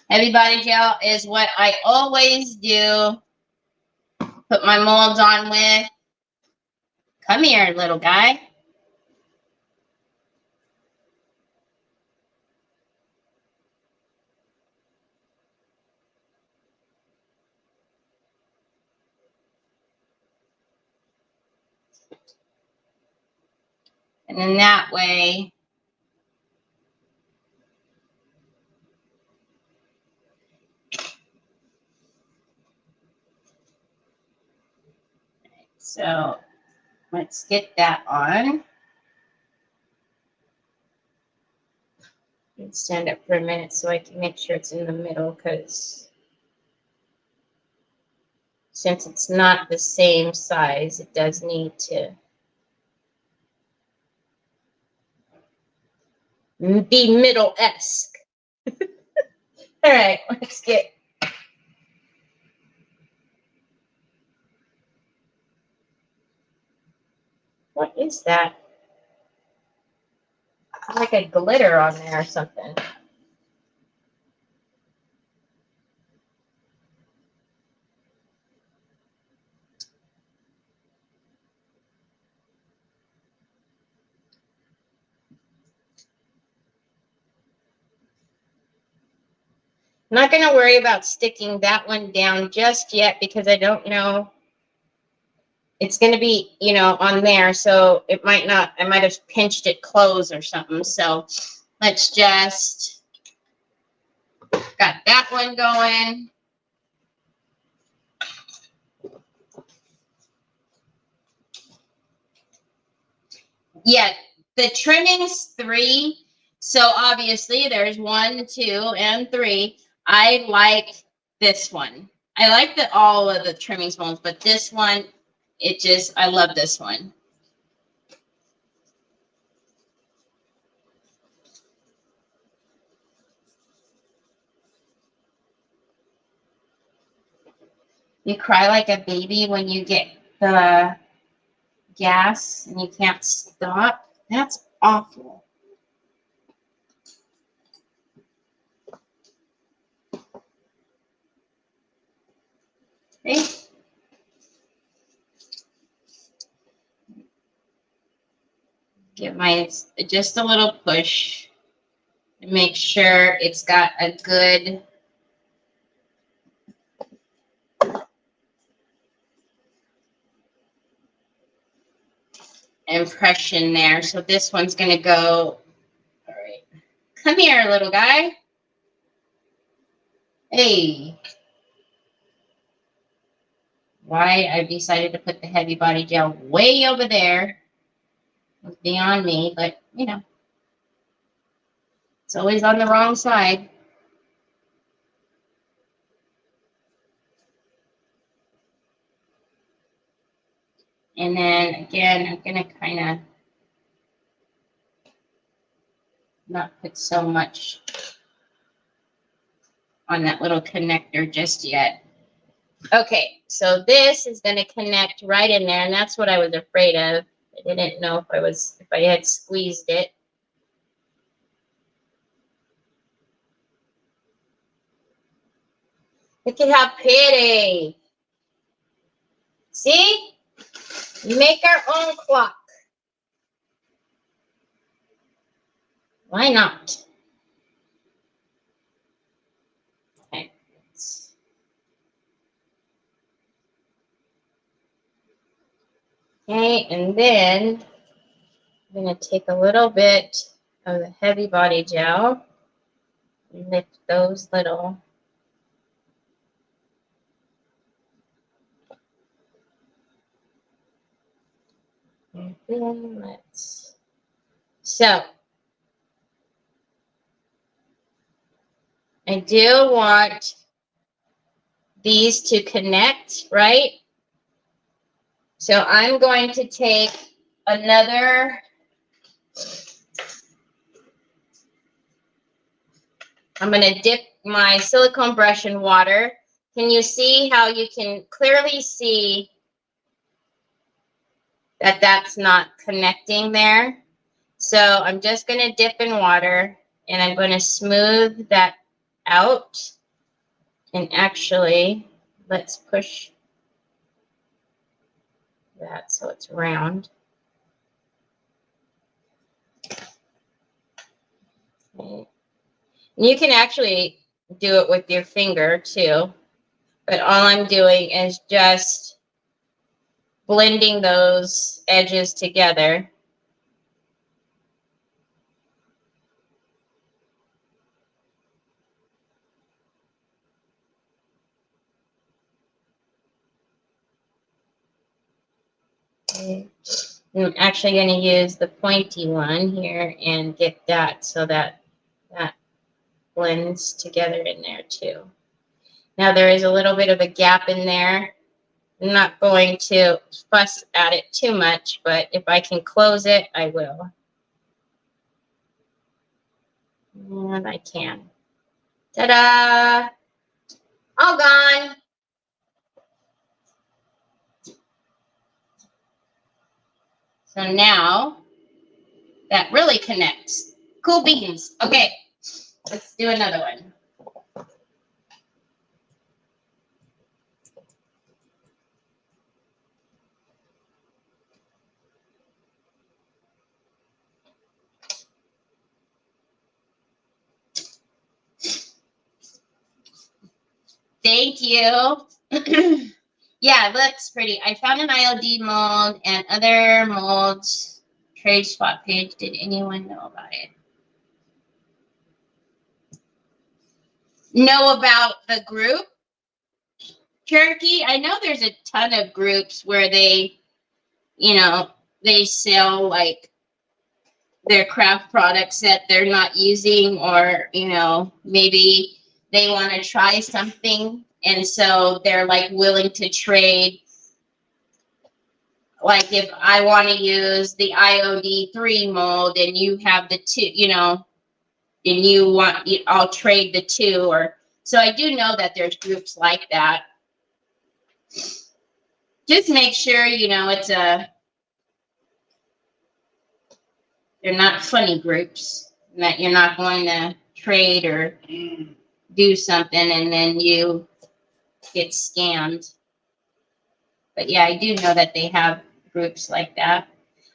Heavy body gel is what I always do. Put my molds on with. Come here, little guy. And then that way, so let's get that on. Let's stand up for a minute so I can make sure it's in the middle, because since it's not the same size, it does need to be middle-esque. All right, let's get. What is that? Like a glitter on there or something. I'm not going to worry about sticking that one down just yet because I don't know. It's going to be, you know, on there, so it might not, I might have pinched it close or something. So let's just, got that one going. Yeah, the trimming's 3. So obviously there's 1, 2, and 3. I like this one. I like all of the trimming spoons, but this one, I love this one. You cry like a baby when you get the gas and you can't stop. That's awful. Okay. Give my just a little push and make sure it's got a good impression there. So this one's going to go, all right, come here, little guy. Hey. Why I decided to put the heavy body gel way over there was beyond me, but, you know, it's always on the wrong side. And then, again, I'm going to kind of not put so much on that little connector just yet. Okay, so this is going to connect right in there, and that's what I was afraid of. I didn't know if I had squeezed it. Look at how pretty. See? We make our own clock. Why not? Okay. Okay, and then I'm going to take a little bit of the heavy body gel and lift those little. And then let's. So I do want these to connect, right? So I'm going to take another. I'm going to dip my silicone brush in water. Can you see how you can clearly see that that's not connecting there? So I'm just going to dip in water and I'm going to smooth that out. And actually, let's push that so it's round. Okay. You can actually do it with your finger too, but all I'm doing is just blending those edges together. Okay. I'm actually going to use the pointy one here and get that so that that blends together in there too. Now there is a little bit of a gap in there. I'm not going to fuss at it too much, but if I can close it, I will. And I can. Ta-da! All gone. So now that really connects. Cool beans. Okay, let's do another one. Thank you. Yeah, it looks pretty. I found an ILD mold and other molds. Trade spot page. Did anyone know about it? Know about the group? Cherokee? I know there's a ton of groups where they, you know, they sell like their craft products that they're not using, or, you know, maybe they want to try something. And so they're like willing to trade. Like if I want to use the IOD3 mold and you have the 2, you know, and you want, I'll trade the 2. Or so I do know that there's groups like that. Just make sure, you know, it's they're not funny groups, that you're not going to trade or do something and then you get scammed. But yeah, I do know that they have groups like that.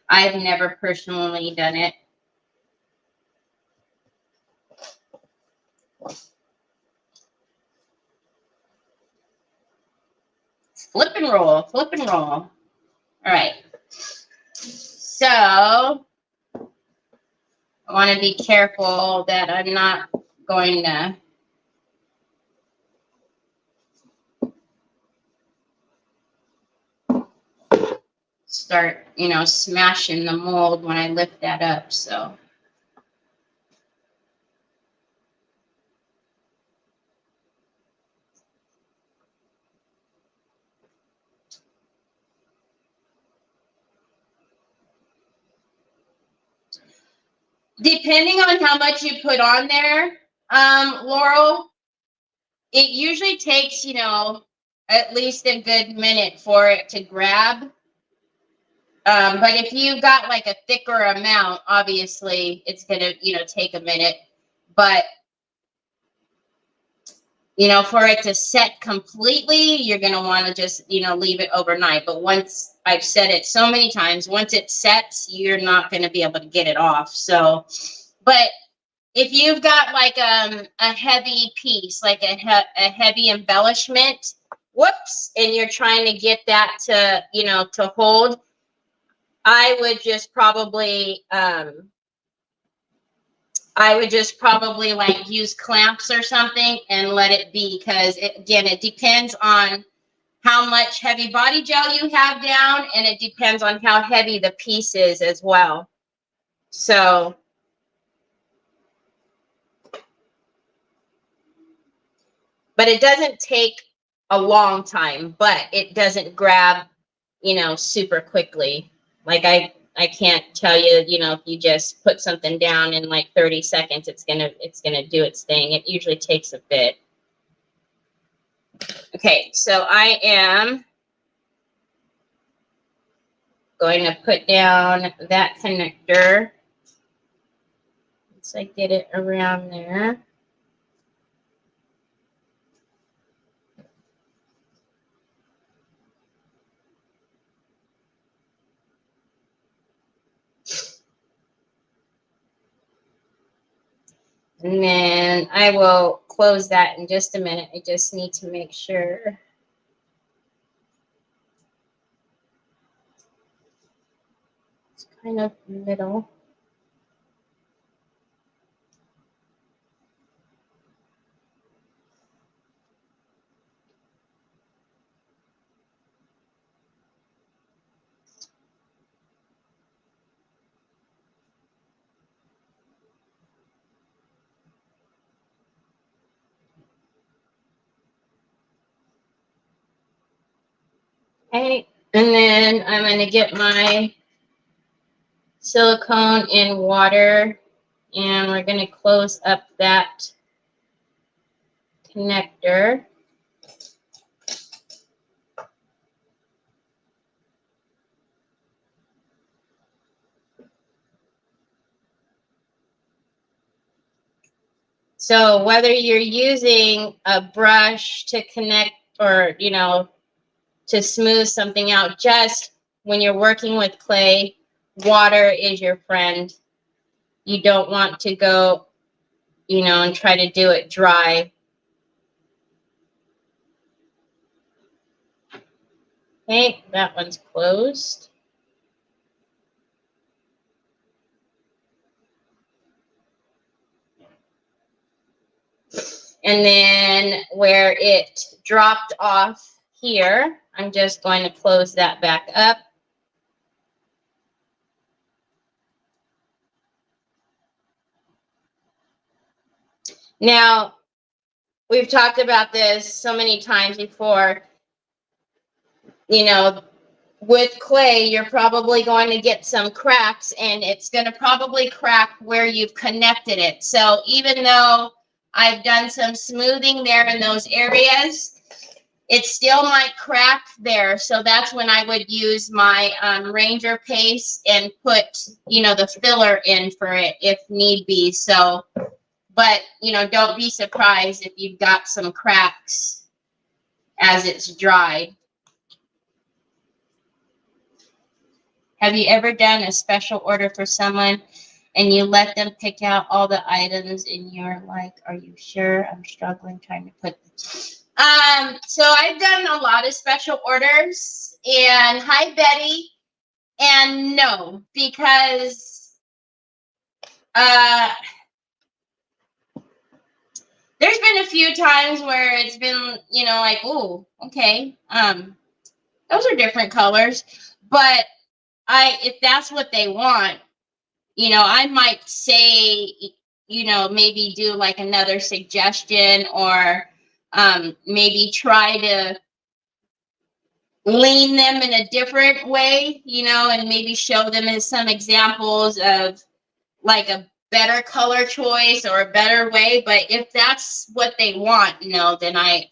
I've never personally done it. Flip and roll, flip and roll. All right. So I want to be careful that I'm not going to start, you know, smashing the mold when I lift that up. So depending on how much you put on there, Laurel, it usually takes, you know, at least a good minute for it to grab. But if you got like a thicker amount, obviously it's going to, you know, take a minute. But, you know, for it to set completely, you're going to want to just, you know, leave it overnight. But once I've set it so many times, once it sets, you're not going to be able to get it off. So, but if you've got like a heavy piece, like a heavy embellishment, whoops, and you're trying to get that to, you know, to hold, I would just probably like use clamps or something and let it be, because again, it depends on how much heavy body gel you have down, and it depends on how heavy the piece is as well. So but it doesn't take a long time, but it doesn't grab, you know, super quickly. Like I can't tell you, you know, if you just put something down in like 30 seconds, it's gonna do its thing. It usually takes a bit. Okay, so I am going to put down that connector. Once I get it around there. And then I will close that in just a minute. I just need to make sure. It's kind of middle. Okay, and then I'm going to get my silicone in water, and we're going to close up that connector. So whether you're using a brush to connect or, you know, to smooth something out, just when you're working with clay, water is your friend. You don't want to go, you know, and try to do it dry. Okay, that one's closed. And then where it dropped off here, I'm just going to close that back up. Now, we've talked about this so many times before. You know, with clay, you're probably going to get some cracks, and it's going to probably crack where you've connected it. So even though I've done some smoothing there in those areas, it still might crack there. So that's when I would use my Ranger paste and put, you know, the filler in for it if need be. So, but, you know, don't be surprised if you've got some cracks as it's dried. Have you ever done a special order for someone and you let them pick out all the items and you're like, are you sure? I'm struggling trying to put this. So I've done a lot of special orders, and hi Betty, and no, because there's been a few times where it's been, you know, like, oh, okay, those are different colors, but if that's what they want, you know, I might say, you know, maybe do like another suggestion, or maybe try to lean them in a different way, you know, and maybe show them as some examples of like a better color choice or a better way. But if that's what they want, no, then I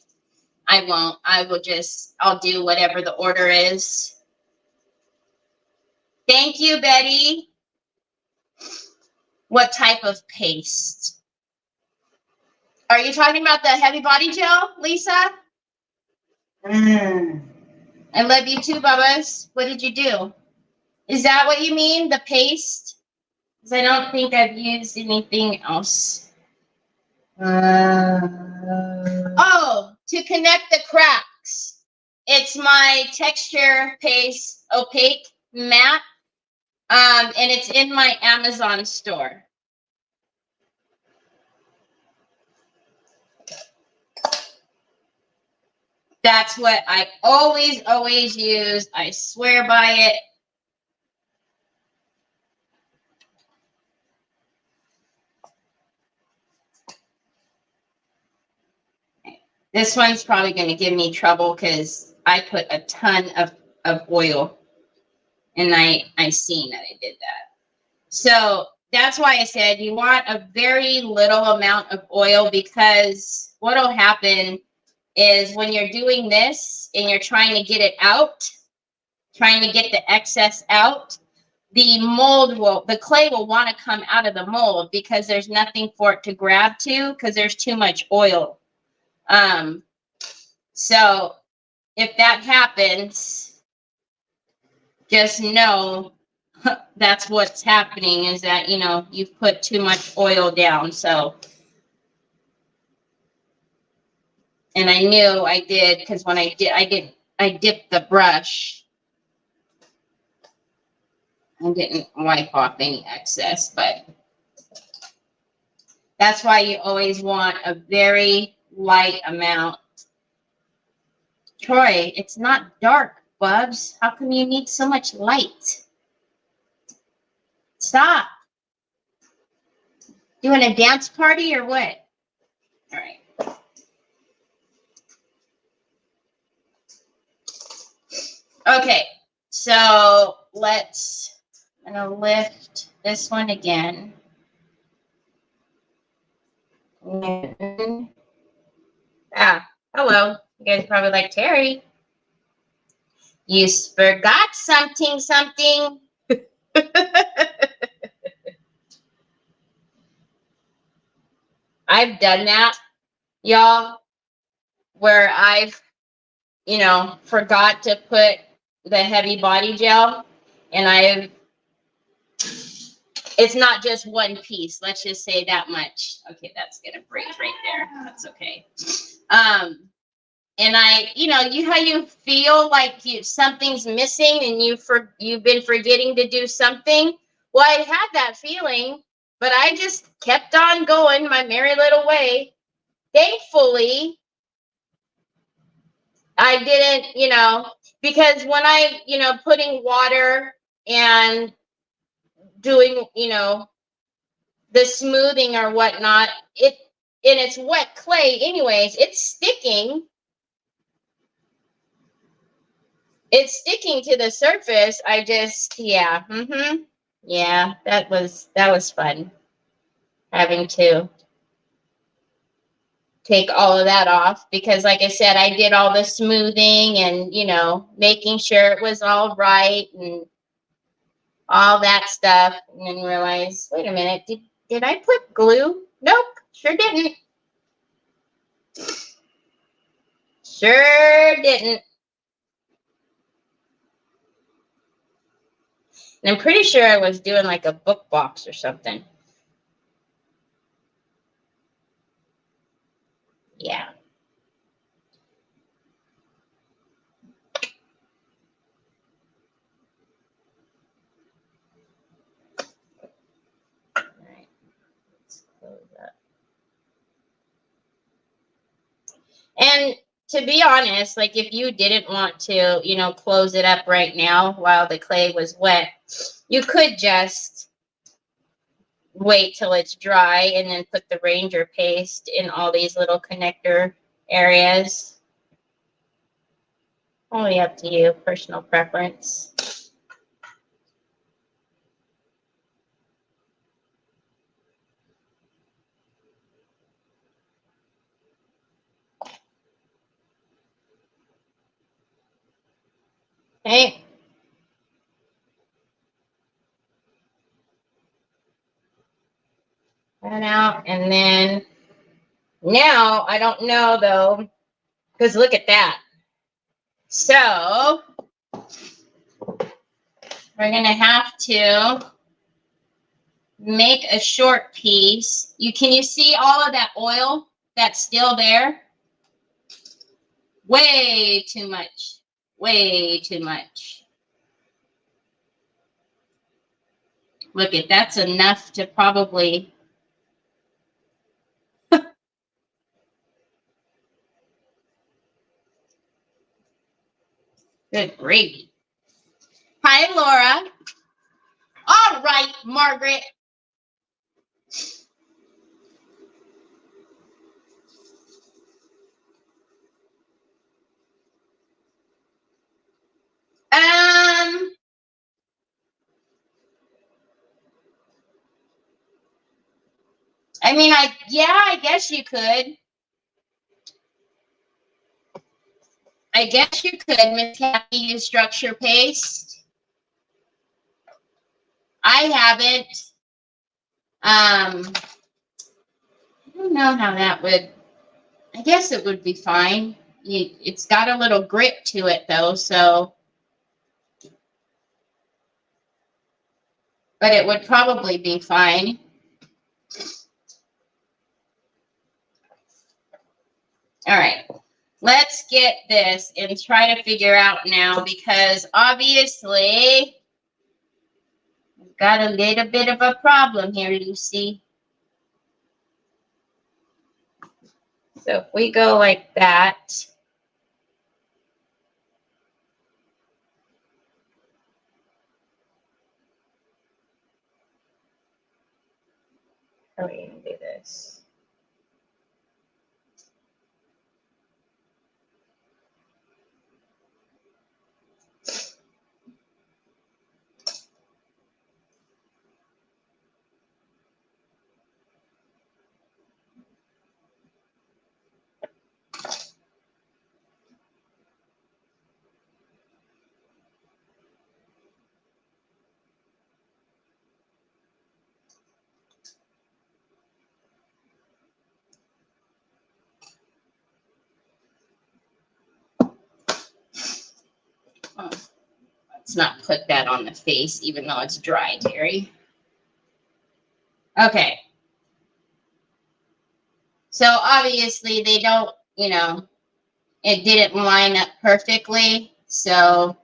won't. I'll do whatever the order is. Thank you, Betty. What type of paste? Are you talking about the heavy body gel, Lisa? I love you too, Bubba's. What did you do? Is that what you mean? The paste? because I don't think I've used anything else. Oh, to connect the cracks. It's my texture paste opaque matte, and it's in my Amazon store. That's what I always use. I swear by it. This one's probably going to give me trouble because I put a ton of oil, and I seen that I did that. So that's why I said you want a very little amount of oil, because what will happen is when you're doing this and you're trying to get it out, trying to get the excess out, the clay will want to come out of the mold because there's nothing for it to grab to because there's too much oil. So if that happens, just know that's what's happening, is that, you know, you've put too much oil down. So, and I knew I did, because when I dipped the brush. I didn't wipe off any excess, but that's why you always want a very light amount. Troy, it's not dark, Bubs. How come you need so much light? Stop. Doing a dance party or what? All right. Okay, so I'm going to lift this one again. Hello. You guys probably like, Terry, you forgot something. I've done that, y'all, where I've, you know, forgot to put the heavy body gel, and it's not just one piece. Let's just say that much. Okay, that's gonna break right there. That's okay. And you know, how you feel like something's missing and you've been forgetting to do something. Well, I had that feeling, but I just kept on going my merry little way. Thankfully, I didn't, you know, because when I, you know, putting water and doing, you know, the smoothing or whatnot, and it's wet clay anyways, it's sticking. It's sticking to the surface. I just, yeah. Yeah, that was fun. Having to take all of that off, because like I said, I did all the smoothing and, you know, making sure it was all right and all that stuff, and then realize, wait a minute, did I put glue? Nope, sure didn't. Sure didn't. And I'm pretty sure I was doing like a book box or something. Yeah. All right. Let's close up. And to be honest, like if you didn't want to, you know, close it up right now while the clay was wet, you could just wait till it's dry and then put the Ranger paste in all these little connector areas. Only up to you, personal preference. Okay. That out, and then now I don't know though, because look at that. So we're gonna have to make a short piece. Can you see all of that oil that's still there? Way too much. Way too much. Look at that's enough to probably good gravy. Hi, Laura. All right, Margaret. I mean, I guess you could. I guess you could, Miss Kathy, use structure paste. I haven't. I don't know how that would. I guess it would be fine. It's got a little grit to it, though, so. But it would probably be fine. All right. Let's get this and try to figure out now, because obviously we've got a little bit of a problem here, Lucy. So if we go like that, how are we going to do this? Oh, let's not put that on the face, even though it's dry, Terry. Okay. So obviously they don't, it didn't line up perfectly. So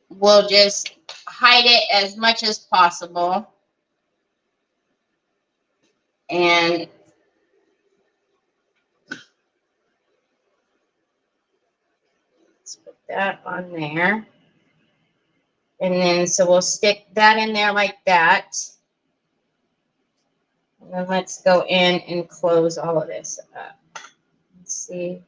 we'll just hide it as much as possible. And let's put that on there. And then, so we'll stick that in there like that. And then let's go in and close all of this up. Let's see.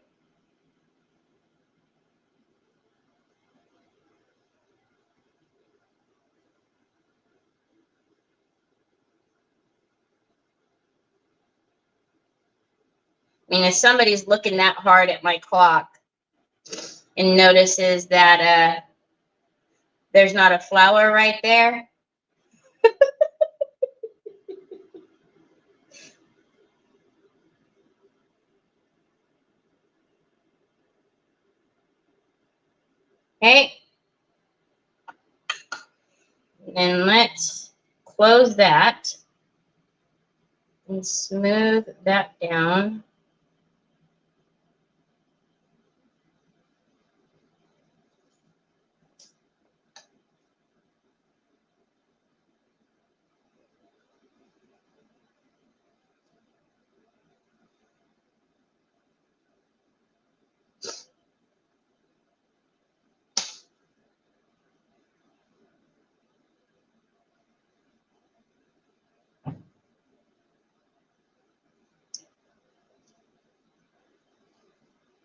I mean, if somebody's looking that hard at my clock and notices that there's not a flower right there, okay, and let's close that and smooth that down.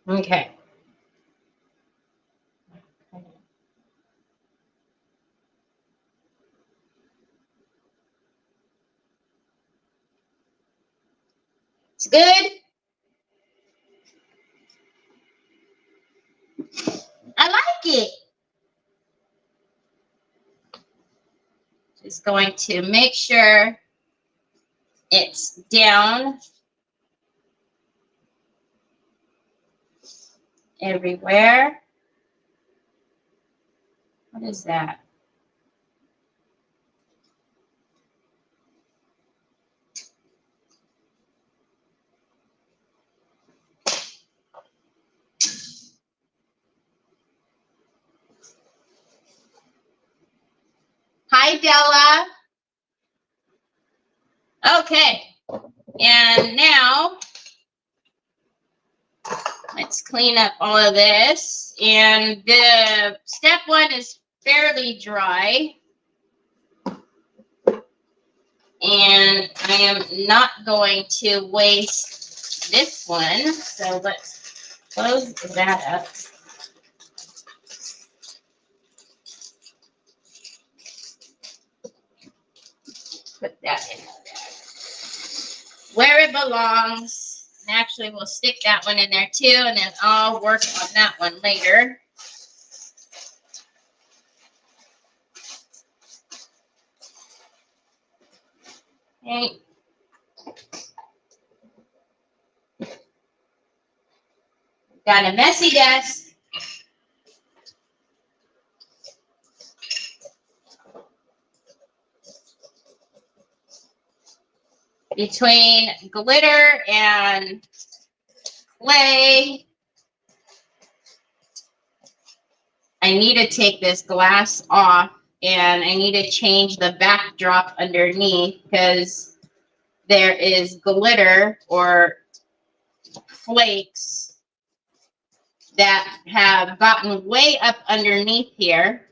Okay. It's good. I like it. Just going to make sure it's down everywhere. What is that? Hi, Della. Okay. And now, let's clean up all of this. And the step one is fairly dry. And I am not going to waste this one. So let's close that up. Put that in there. Where it belongs. And actually, we'll stick that one in there too, and then I'll work on that one later. Okay. Got a messy desk. Between glitter and clay, I need to take this glass off and I need to change the backdrop underneath because there is glitter or flakes that have gotten way up underneath here.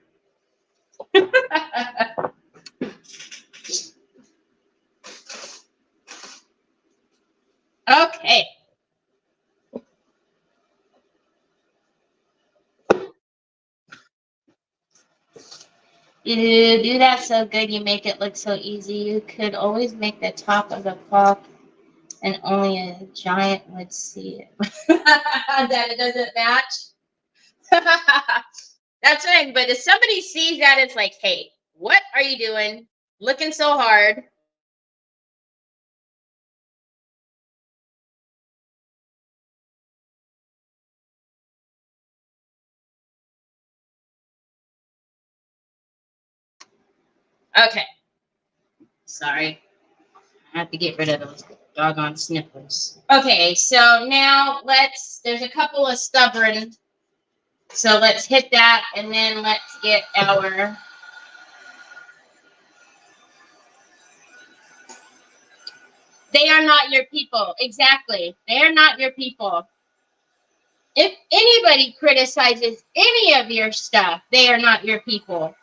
Okay. You do that so good, you make it look so easy. You could always make the top of the clock and only a giant would see it. That it doesn't match. That's right. But if somebody sees that, it's like, hey, what are you doing? Looking so hard. Okay. Sorry. I have to get rid of those doggone snippers. Okay, so now there's a couple of stubborn. So let's hit that and then let's get our. They are not your people. Exactly. They are not your people. If anybody criticizes any of your stuff, they are not your people.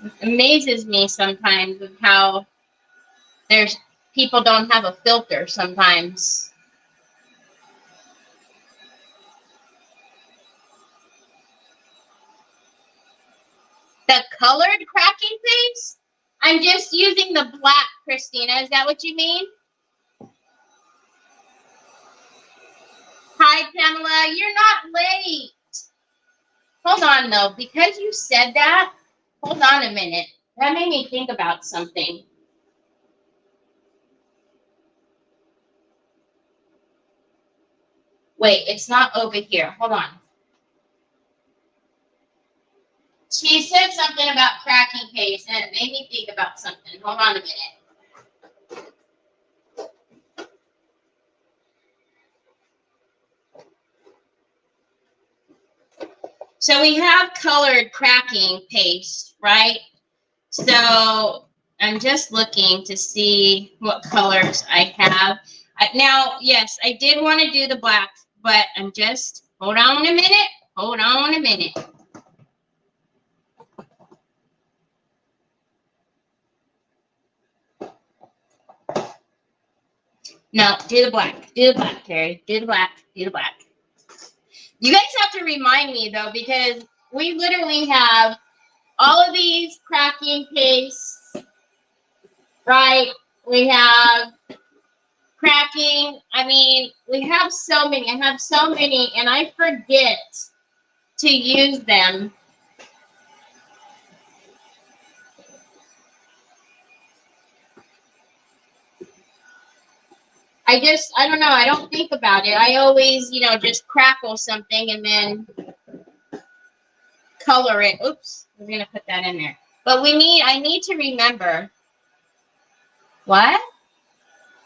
It amazes me sometimes of how there's people don't have a filter sometimes. The colored cracking paste? I'm just using the black, Christina. Is that what you mean? Hi, Pamela. You're not late. Hold on, though. Because you said that, hold on a minute. That made me think about something. Wait, it's not over here. Hold on. She said something about cracking paste, and it made me think about something. Hold on a minute. So we have colored cracking paste, right? So I'm just looking to see what colors I have. Now, yes, I did want to do the black, but I'm just, hold on a minute. Hold on a minute. No, do the black. Do the black, Terry. Do the black. Do the black. You guys have to remind me, though, because we literally have all of these cracking pastes, right? We have cracking. I mean, we have so many. I have so many, and I forget to use them. I don't know. I don't think about it. I always, just crackle something and then color it. Oops, we're going to put that in there. But I need to remember. What?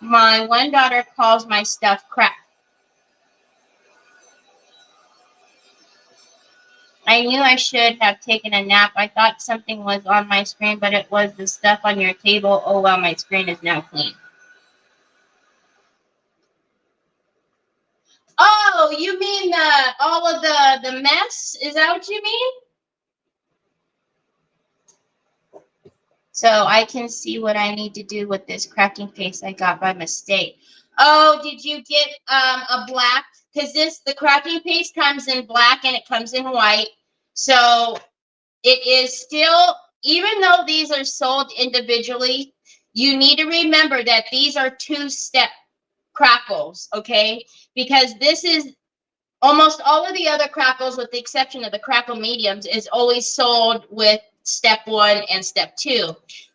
My one daughter calls my stuff crap. I knew I should have taken a nap. I thought something was on my screen, but it was the stuff on your table. Oh, well, my screen is now clean. Oh, you mean all of the mess? Is that what you mean? So I can see what I need to do with this crafting paste I got by mistake. Oh, did you get a black? Because the crafting paste comes in black and it comes in white. So it is still, even though these are sold individually, you need to remember that these are two-step crackles, okay? Because this is almost all of the other crackles, with the exception of the crackle mediums, is always sold with step 1 and step 2.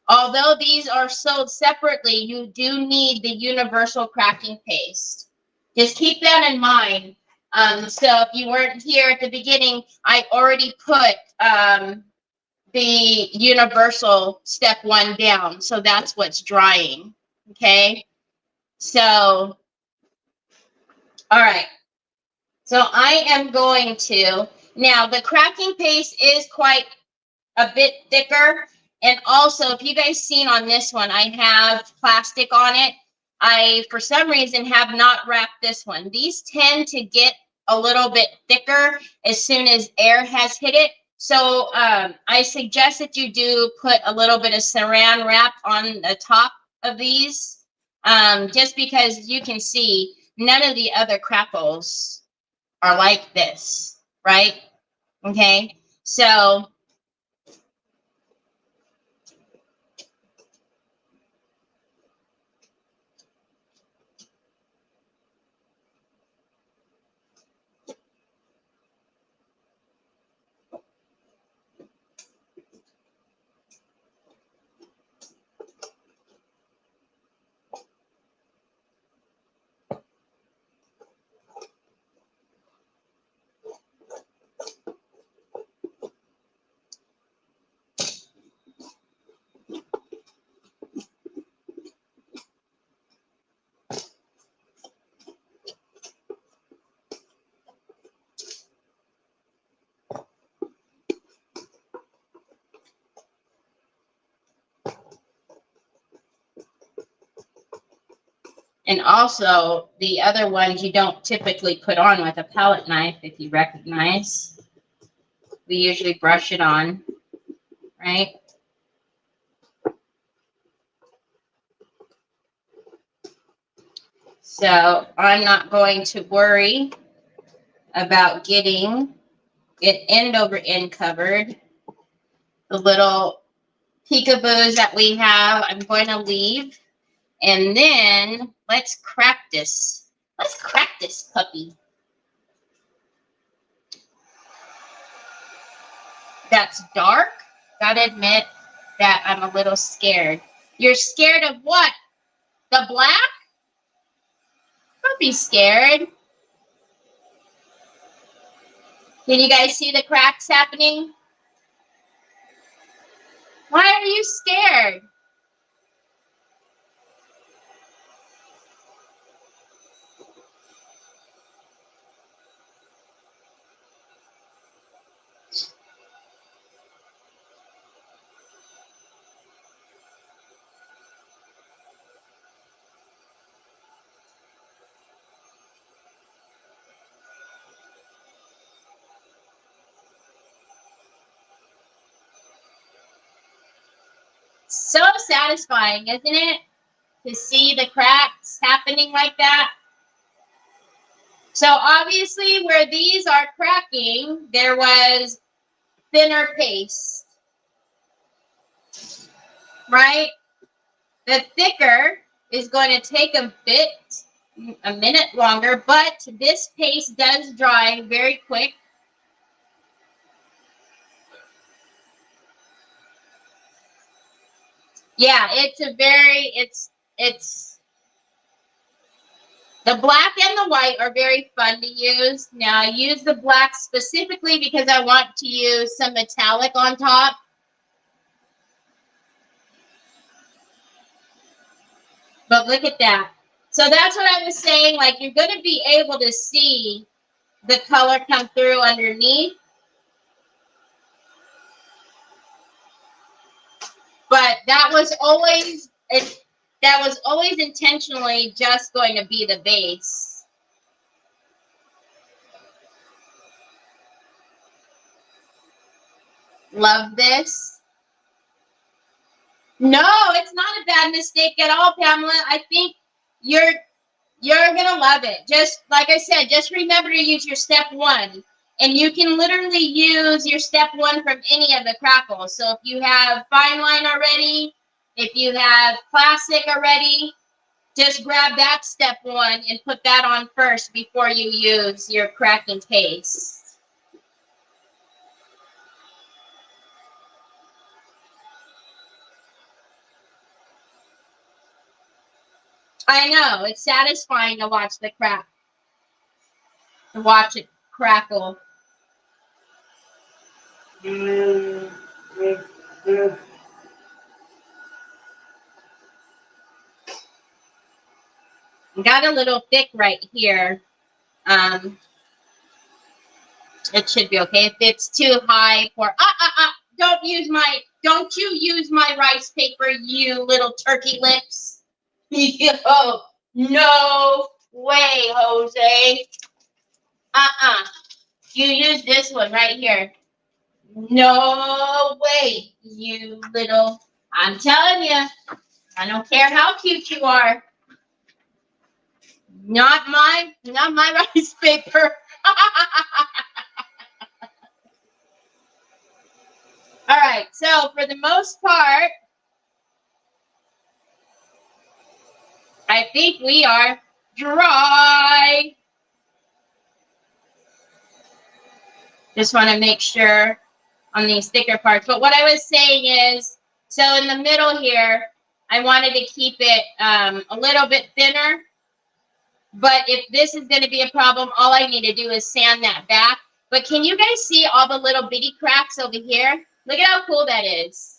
Although these are sold separately, you do need the universal cracking paste. Just keep that in mind. So if you weren't here at the beginning, I already put the universal step 1 down. So that's what's drying. Okay. So, all right. So I am going to, now the cracking paste is quite a bit thicker. And also, if you guys seen on this one, I have plastic on it. I, for some reason, have not wrapped this one. These tend to get a little bit thicker as soon as air has hit it. So I suggest that you do put a little bit of saran wrap on the top of these, just because you can see none of the other crackles are like this, right? Okay, so and also the other ones you don't typically put on with a palette knife, if you recognize. We usually brush it on, right? So I'm not going to worry about getting it end over end covered. The little peekaboos that we have, I'm going to leave. And then let's crack this. Let's crack this puppy. That's dark. Gotta admit that I'm a little scared. You're scared of what? The black? Don't be scared. Can you guys see the cracks happening? Why are you scared? So satisfying, isn't it? To see the cracks happening like that. So obviously where these are cracking, there was thinner paste, right? The thicker is going to take a minute longer, but this paste does dry very quick. Yeah, it's the black and the white are very fun to use. Now I use the black specifically because I want to use some metallic on top. So look at that. So that's what I was saying. Like, you're going to be able to see the color come through underneath. But that was always intentionally just going to be the base. Love this. No, it's not a bad mistake at all, Pamela. I think you're gonna love it. Just like I said, just remember to use your step 1. And you can literally use your step 1 from any of the crackles. So if you have fine line already, if you have plastic already, just grab that step 1 and put that on first before you use your cracking paste. I know, it's satisfying to watch the crack. To watch it crackle. Got a little thick right here. It should be okay. If it's too high for don't you use my rice paper, you little turkey lips. Yo, no way, Jose. You use this one right here. No way, you little. I'm telling you, I don't care how cute you are. Not my rice paper. All right, so for the most part, I think we are dry. Just want to make sure on these thicker parts. But what I was saying is, so in the middle here, I wanted to keep it a little bit thinner. But if this is going to be a problem, all I need to do is sand that back. But can you guys see all the little bitty cracks over here? Look at how cool that is.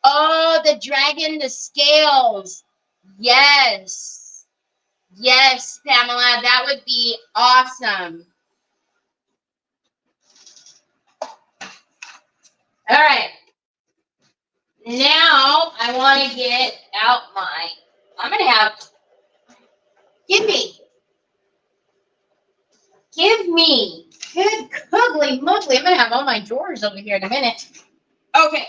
Oh, the dragon, the scales. Yes. Yes, Pamela, that would be awesome. All right. Now I want to get out my, I'm going to have, give me, good googly moogly. I'm going to have all my drawers over here in a minute. Okay.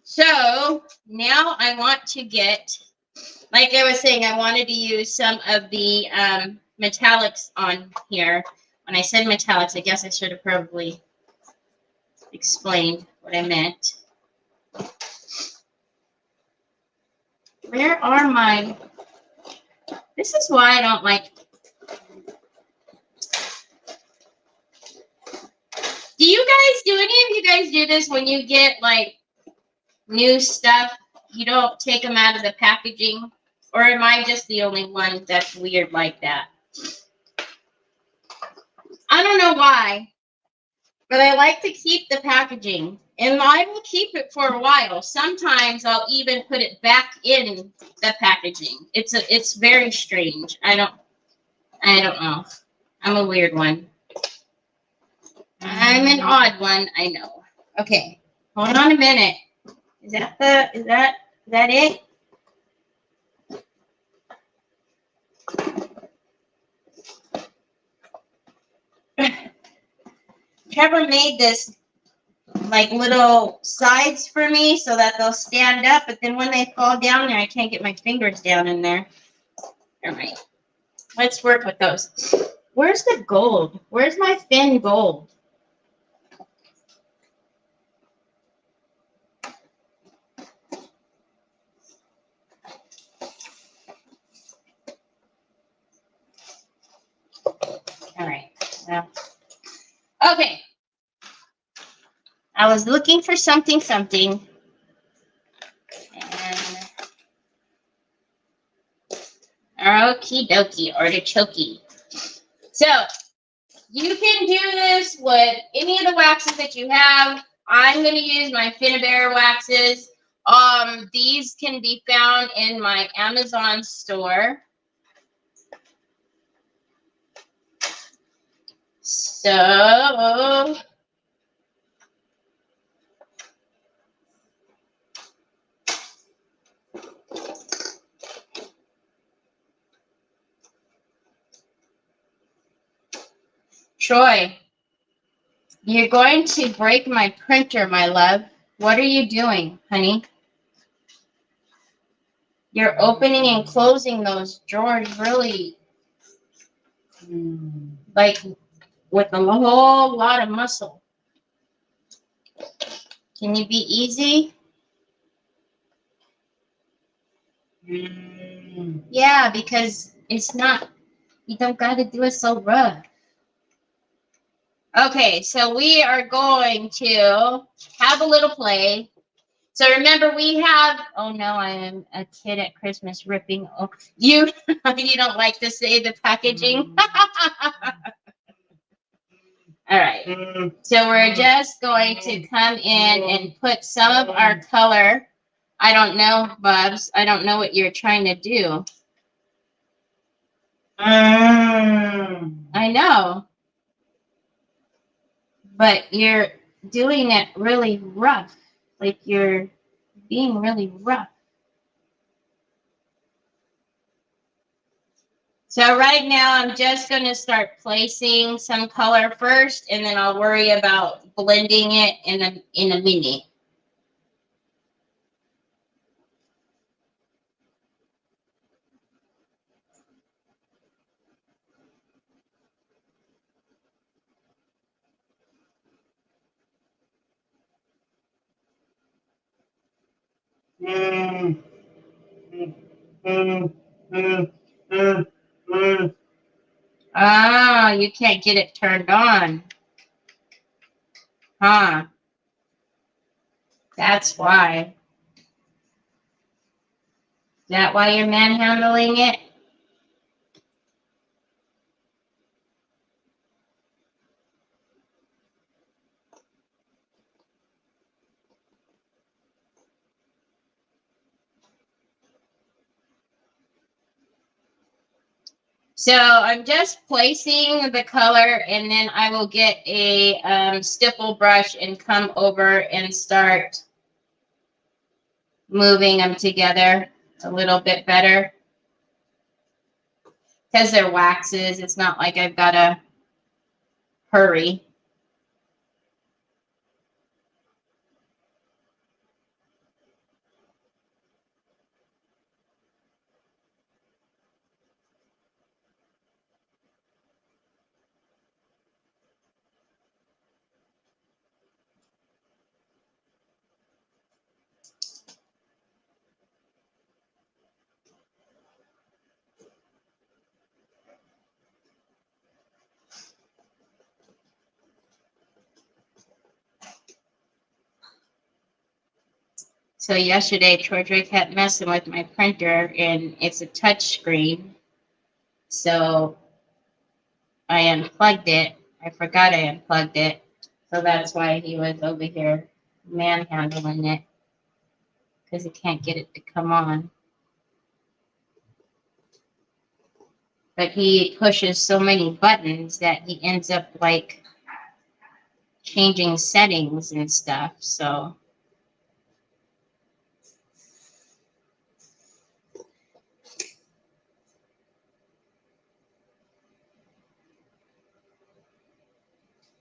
So now I want to get, like I was saying, I wanted to use some of the metallics on here. When I said metallics, I guess I should have probably explained what I meant. Where are my, this is why I don't like, do you guys, do any of you guys do this when you get like new stuff? You don't take them out of the packaging? Or am I just the only one that's weird like that? I don't know why, but I like to keep the packaging. And I will keep it for a while. Sometimes I'll even put it back in the packaging. It's very strange. I don't know. I'm a weird one. I'm an odd one, I know. Okay. Hold on a minute. Is that it? Trevor made this like little sides for me so that they'll stand up, but then when they fall down there, I can't get my fingers down in there. All right, let's work with those. Where's the gold? Where's my thin gold? All right, now, okay. I was looking for something, and okie dokie, artichoke. So you can do this with any of the waxes that you have. I'm going to use my Finnabair waxes. These can be found in my Amazon store. So Troy, you're going to break my printer, my love. What are you doing, honey? You're opening and closing those drawers really, like, with a whole lot of muscle. Can you be easy? Yeah, because it's not, you don't got to do it so rough. Okay, so we are going to have a little play. So remember, we have, oh no, I am a kid at Christmas ripping. Oh, you don't like to say the packaging? All right. So we're just going to come in and put some of our color. I don't know, Bubs. I don't know what you're trying to do. I know. But you're doing it really rough. Like you're being really rough. So right now I'm just going to start placing some color first, and then I'll worry about blending it in a minute. Ah, you can't get it turned on. Huh. That's why. Is that why you're manhandling it? So I'm just placing the color, and then I will get a stipple brush and come over and start moving them together a little bit better. Because they're waxes, it's not like I've got to hurry. So yesterday, Troy kept messing with my printer, and it's a touch screen. So I unplugged it. I forgot I unplugged it. So that's why he was over here manhandling it, because he can't get it to come on. But he pushes so many buttons that he ends up like changing settings and stuff. So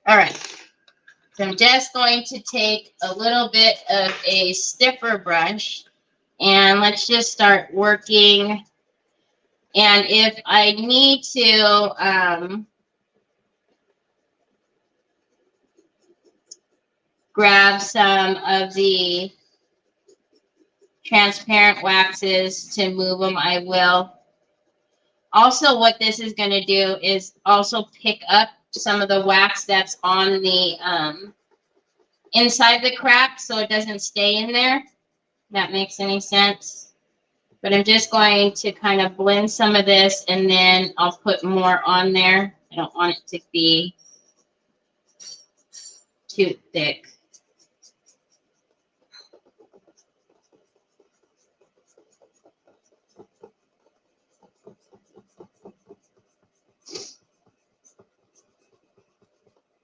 all right. So I'm just going to take a little bit of a stiffer brush, and let's just start working. And if I need to grab some of the transparent waxes to move them, I will. Also, what this is going to do is also pick up some of the wax that's on the inside the crack, so it doesn't stay in there. If that makes any sense. But I'm just going to kind of blend some of this, and then I'll put more on there. I don't want it to be too thick.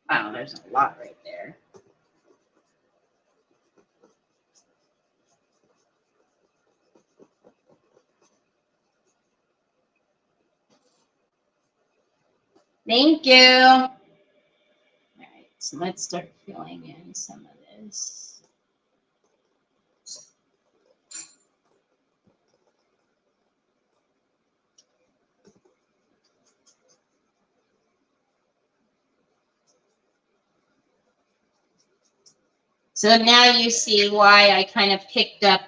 Wow, there's a lot right there. Thank you. All right, so let's start filling in some of this. So now you see why I kind of picked up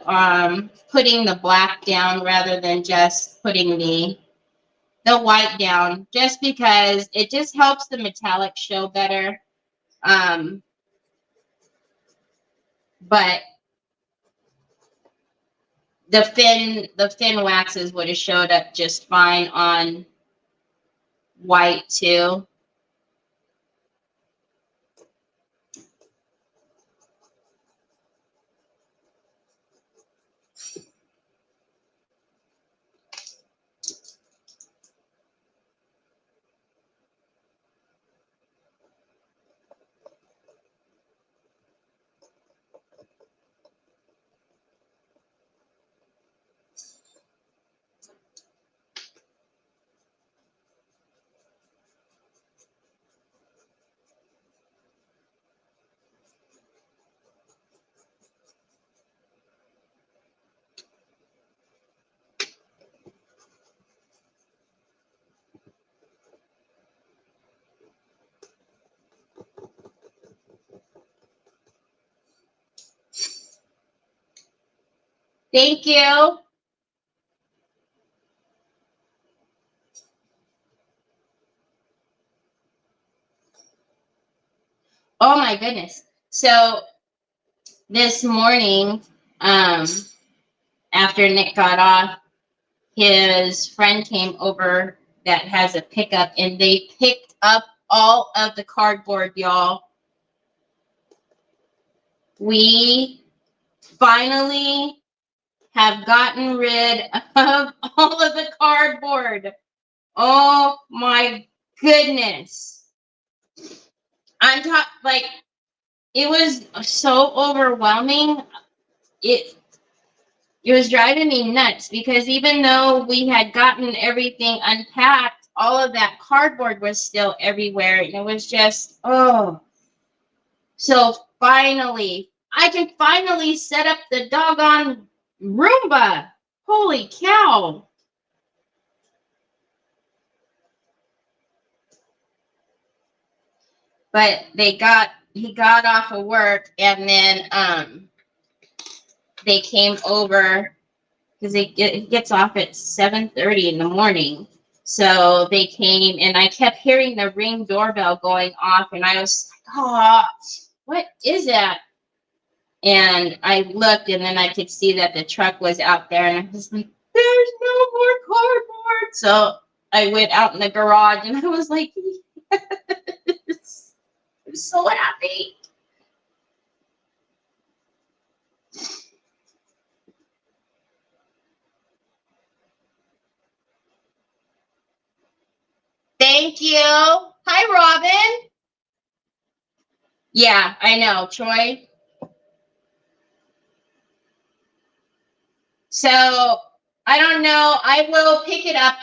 putting the black down rather than just putting the white down, just because it just helps the metallic show better. But the thin waxes would have showed up just fine on white too. Thank you. Oh my goodness. So this morning, after Nick got off, his friend came over that has a pickup, and they picked up all of the cardboard, y'all. We finally have gotten rid of all of the cardboard. Oh my goodness. I'm talking, like, it was so overwhelming. It was driving me nuts, because even though we had gotten everything unpacked, all of that cardboard was still everywhere. And it was just, oh. So finally, I can finally set up the doggone Roomba. Holy cow. But he got off of work, and then they came over, because it gets off at 7:30 in the morning. So they came, and I kept hearing the Ring doorbell going off, and I was like, oh, what is that? And I looked, and then I could see that the truck was out there, and I was like, there's no more cardboard. So I went out in the garage, and I was like, yes. I'm so happy. Thank you. Hi, Robin. Yeah, I know, Troy. So I don't know. I will pick it up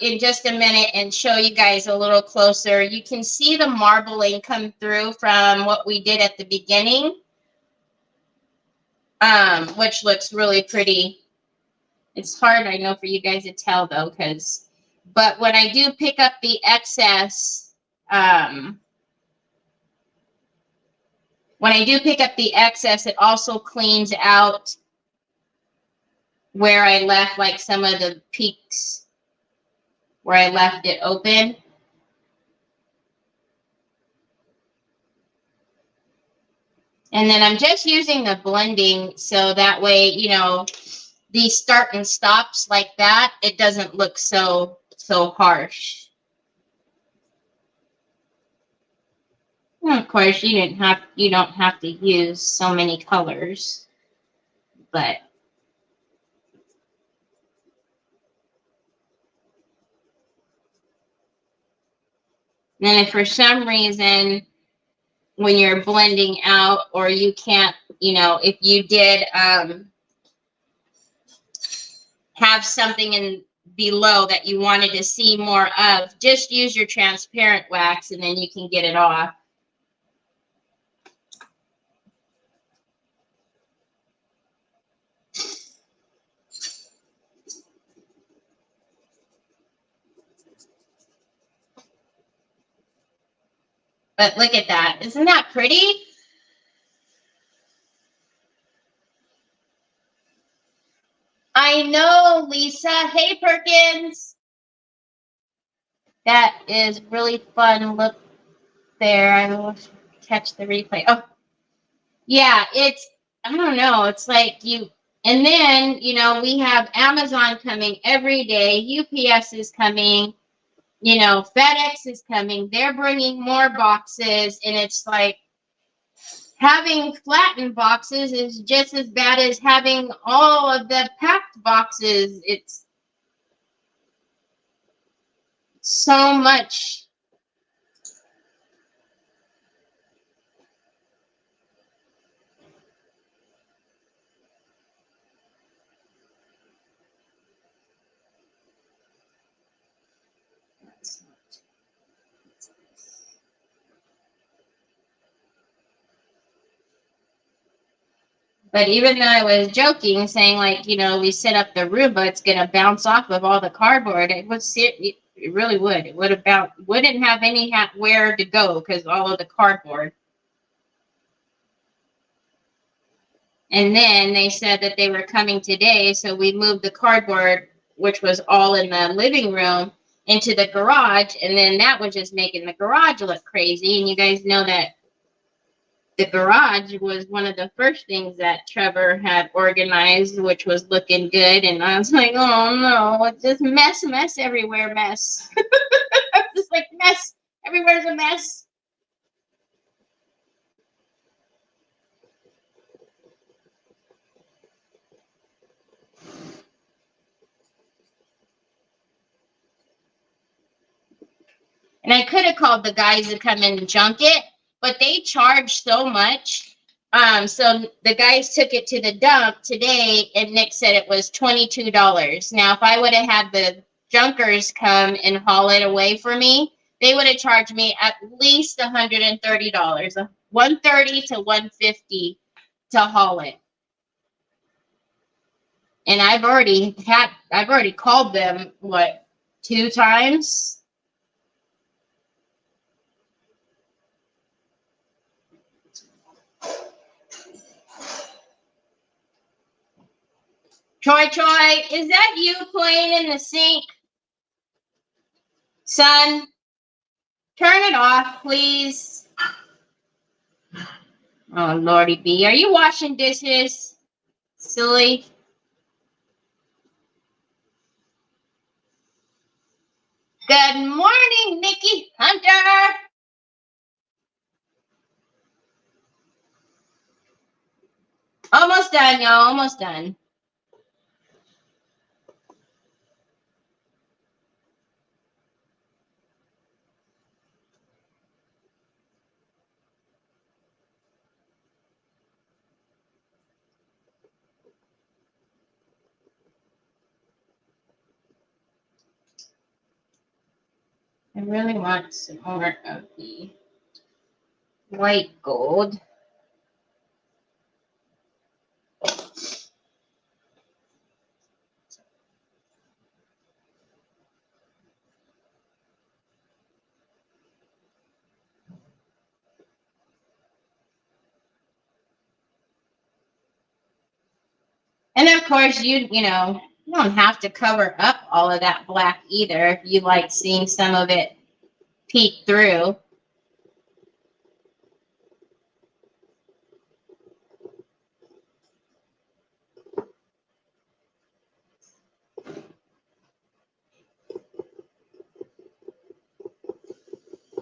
in just a minute and show you guys a little closer. You can see the marbling come through from what we did at the beginning, which looks really pretty. It's hard, I know, for you guys to tell, though, but when I do pick up the excess, it also cleans out where I left, like, some of the peaks where I left it open. And then I'm just using the blending, so that way, you know, these start and stops like that, it doesn't look so harsh. And of course, you don't have to use so many colors, but then if for some reason when you're blending out or you can't, if you did have something in below that you wanted to see more of, just use your transparent wax and then you can get it off. But look at that. Isn't that pretty? I know, Lisa. Hey, Perkins. That is really fun. Look there. I will catch the replay. Oh, yeah. I don't know. It's like you, and then, we have Amazon coming every day. UPS is coming. FedEx is coming. They're bringing more boxes. And it's like, having flattened boxes is just as bad as having all of the packed boxes. It's so much. But even though I was joking, saying like, we set up the Roomba, it's going to bounce off of all the cardboard. It really would. It would have wouldn't have where to go because all of the cardboard. And then they said that they were coming today, so we moved the cardboard, which was all in the living room, into the garage, and then that was just making the garage look crazy. And you guys know that the garage was one of the first things that Trevor had organized, which was looking good. And I was like, oh no, it's just mess everywhere, mess. Just like mess. Everywhere's a mess. And I could have called the guys to come in and junk it, but they charge so much. So the guys took it to the dump today, and Nick said it was $22. Now, if I would have had the junkers come and haul it away for me, they would have charged me at least $130, $130 to $150 to haul it. And I've already called them, 2 times? Troy, is that you playing in the sink? Son, turn it off, please. Oh, Lordy B. Are you washing dishes? Silly. Good morning, Nikki Hunter. Almost done, y'all. Almost done. I really want some more of the white gold. And of course, you don't have to cover up all of that black either if you like seeing some of it peek through.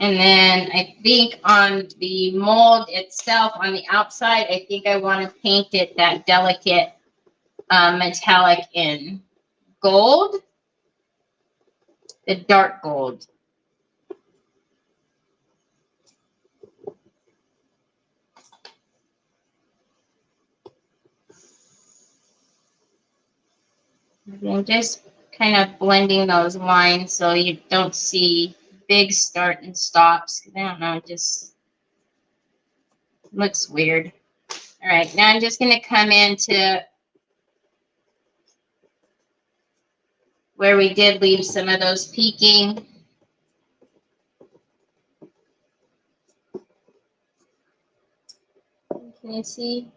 And then I think on the mold itself, on the outside, I think I want to paint it that delicate metallic in gold, the dark gold. And just kind of blending those lines so you don't see big start and stops. I don't know, it just looks weird. All right, now I'm just going to come into where we did leave some of those peeking. Can you see?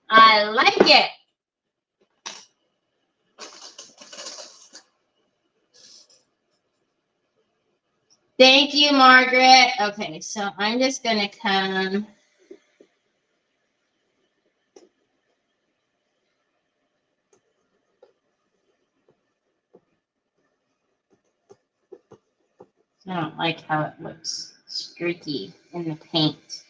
I like it. Thank you, Margaret. Okay, so I'm just going to come. I don't like how it looks streaky in the paint.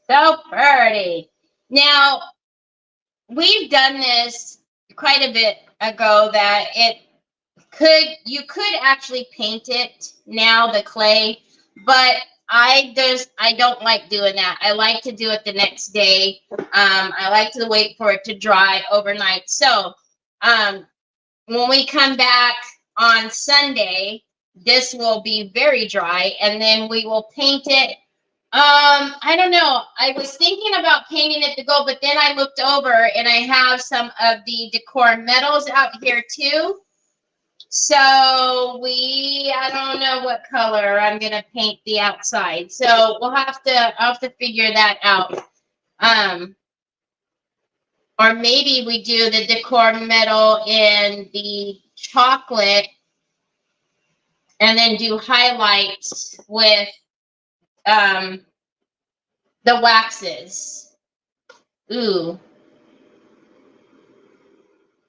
So pretty. Now, we've done this quite a bit ago that you could actually paint it now, the clay, but I don't like doing that. I like to do it the next day. I like to wait for it to dry overnight. So when we come back on Sunday, this will be very dry, and then we will paint it. I don't know. I was thinking about painting it to gold, but then I looked over and I have some of the decor metals out here too. So I don't know what color I'm gonna paint the outside. So I'll have to figure that out. Or maybe we do the decor metal in the chocolate and then do highlights with the waxes. Ooh.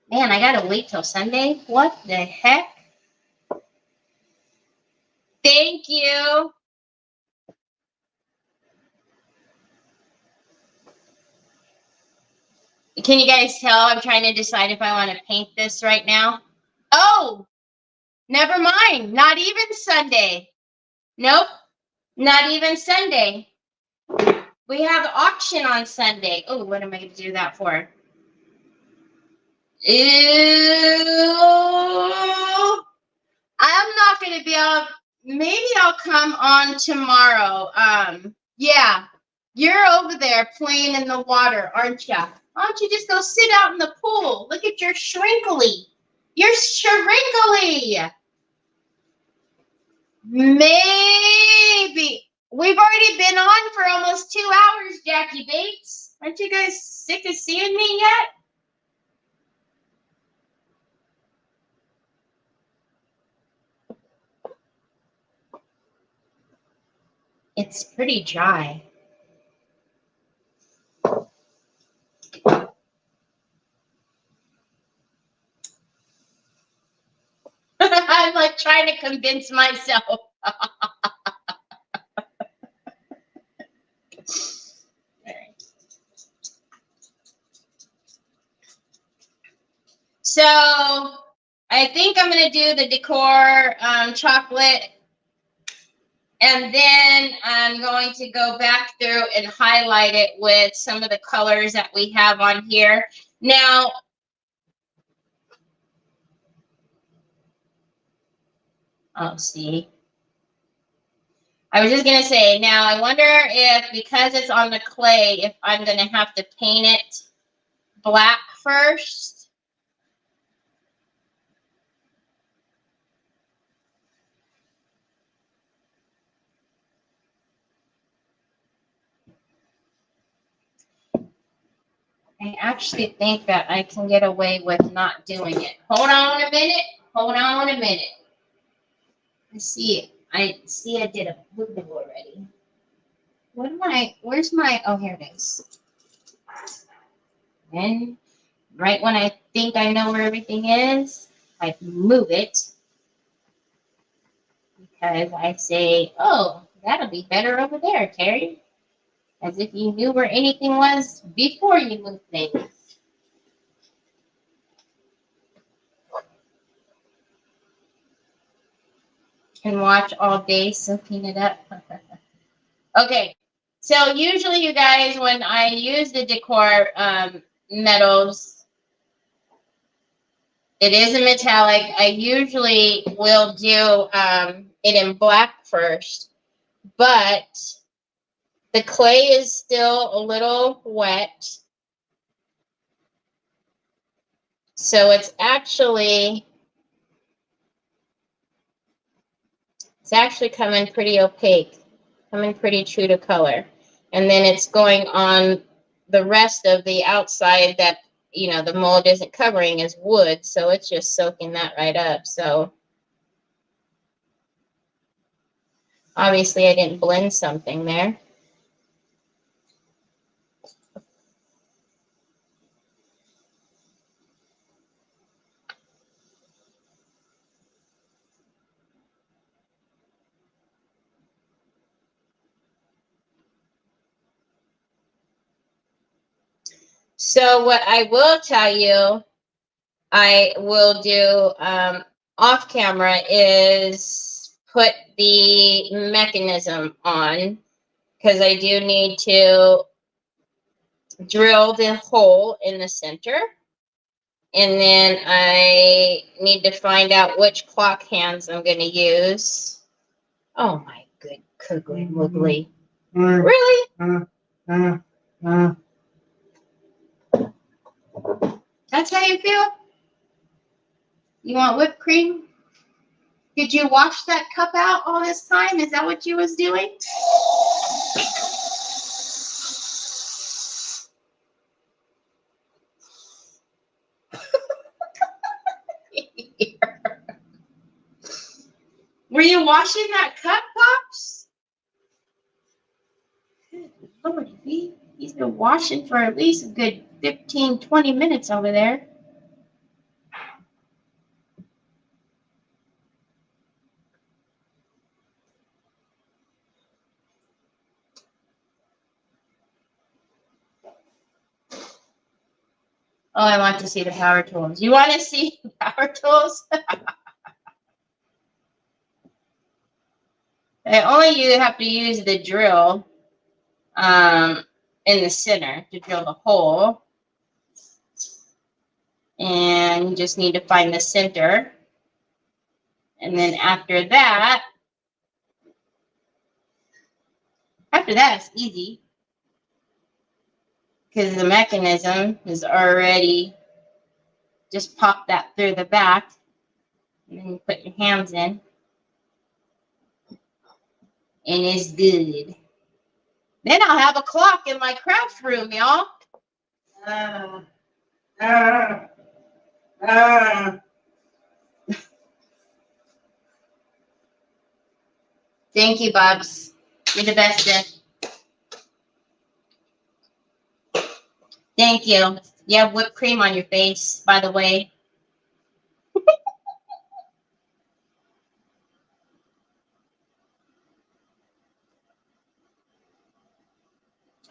Man, I gotta wait till Sunday? What the heck? Thank you. Can you guys tell I'm trying to decide if I want to paint this right now? Oh, never mind. Not even Sunday. Nope. Not even Sunday. We have auction on Sunday. Oh, what am I going to do that for? Ew. I'm not going to be able. Maybe I'll come on tomorrow. Yeah. You're over there playing in the water, aren't you? Why don't you just go sit out in the pool? Look at your shrinkly. You're shrinkly. Maybe. We've already been on for almost 2 hours, Jackie Bates. Aren't you guys sick of seeing me yet? It's pretty dry. I'm like trying to convince myself. So I think I'm going to do the decor chocolate, and then I'm going to go back through and highlight it with some of the colors that we have on here. Now, oh, see. I was just going to say, now I wonder if, because it's on the clay, if I'm going to have to paint it black first. I actually think that I can get away with not doing it. Hold on a minute. Hold on a minute. I see it. I did a blue already. what am I, where's my, oh, here it is. And right when I think I know where everything is, I move it because I say, oh, that'll be better over there, Terry. As if you knew where anything was before you moved things. Can watch all day soaking it up. Okay, so usually you guys, when I use the decor metals, it is a metallic. I usually will do it in black first, but the clay is still a little wet. So it's actually coming pretty opaque, coming pretty true to color. And then it's going on the rest of the outside that, you know, the mold isn't covering is wood. So it's just soaking that right up. So obviously I didn't blend something there. So what I will tell you, I will do off camera is put the mechanism on, because I do need to drill the hole in the center. And then I need to find out which clock hands I'm going to use. Oh my good googly moogly. Really? That's how you feel? You want whipped cream? Did you wash that cup out all this time? Is that what you was doing? Were you washing that cup, Pops? Good Lord, he's been washing for at least a good 15, 20 minutes over there. Oh, I want to see the power tools. You want to see the power tools? Only you have to use the drill in the center to drill the hole. And you just need to find the center. And then after that it's easy, because the mechanism is already, just pop that through the back, and then you put your hands in, and it's good. Then I'll have a clock in my craft room, y'all. Thank you, Bubs. You're the best. Thank you. You have whipped cream on your face, by the way.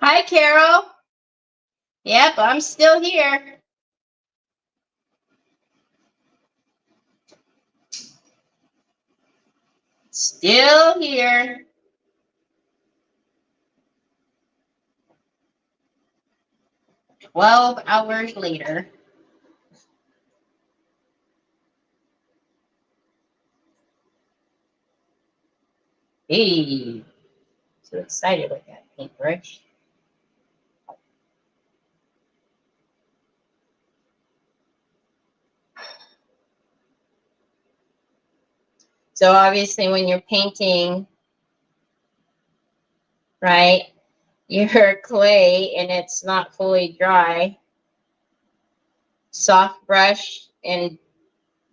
Hi, Carol. Yep, I'm still here. Still here. "12 hours later." Hey, so excited with that paintbrush. So obviously when you're painting, right, your clay and it's not fully dry, soft brush and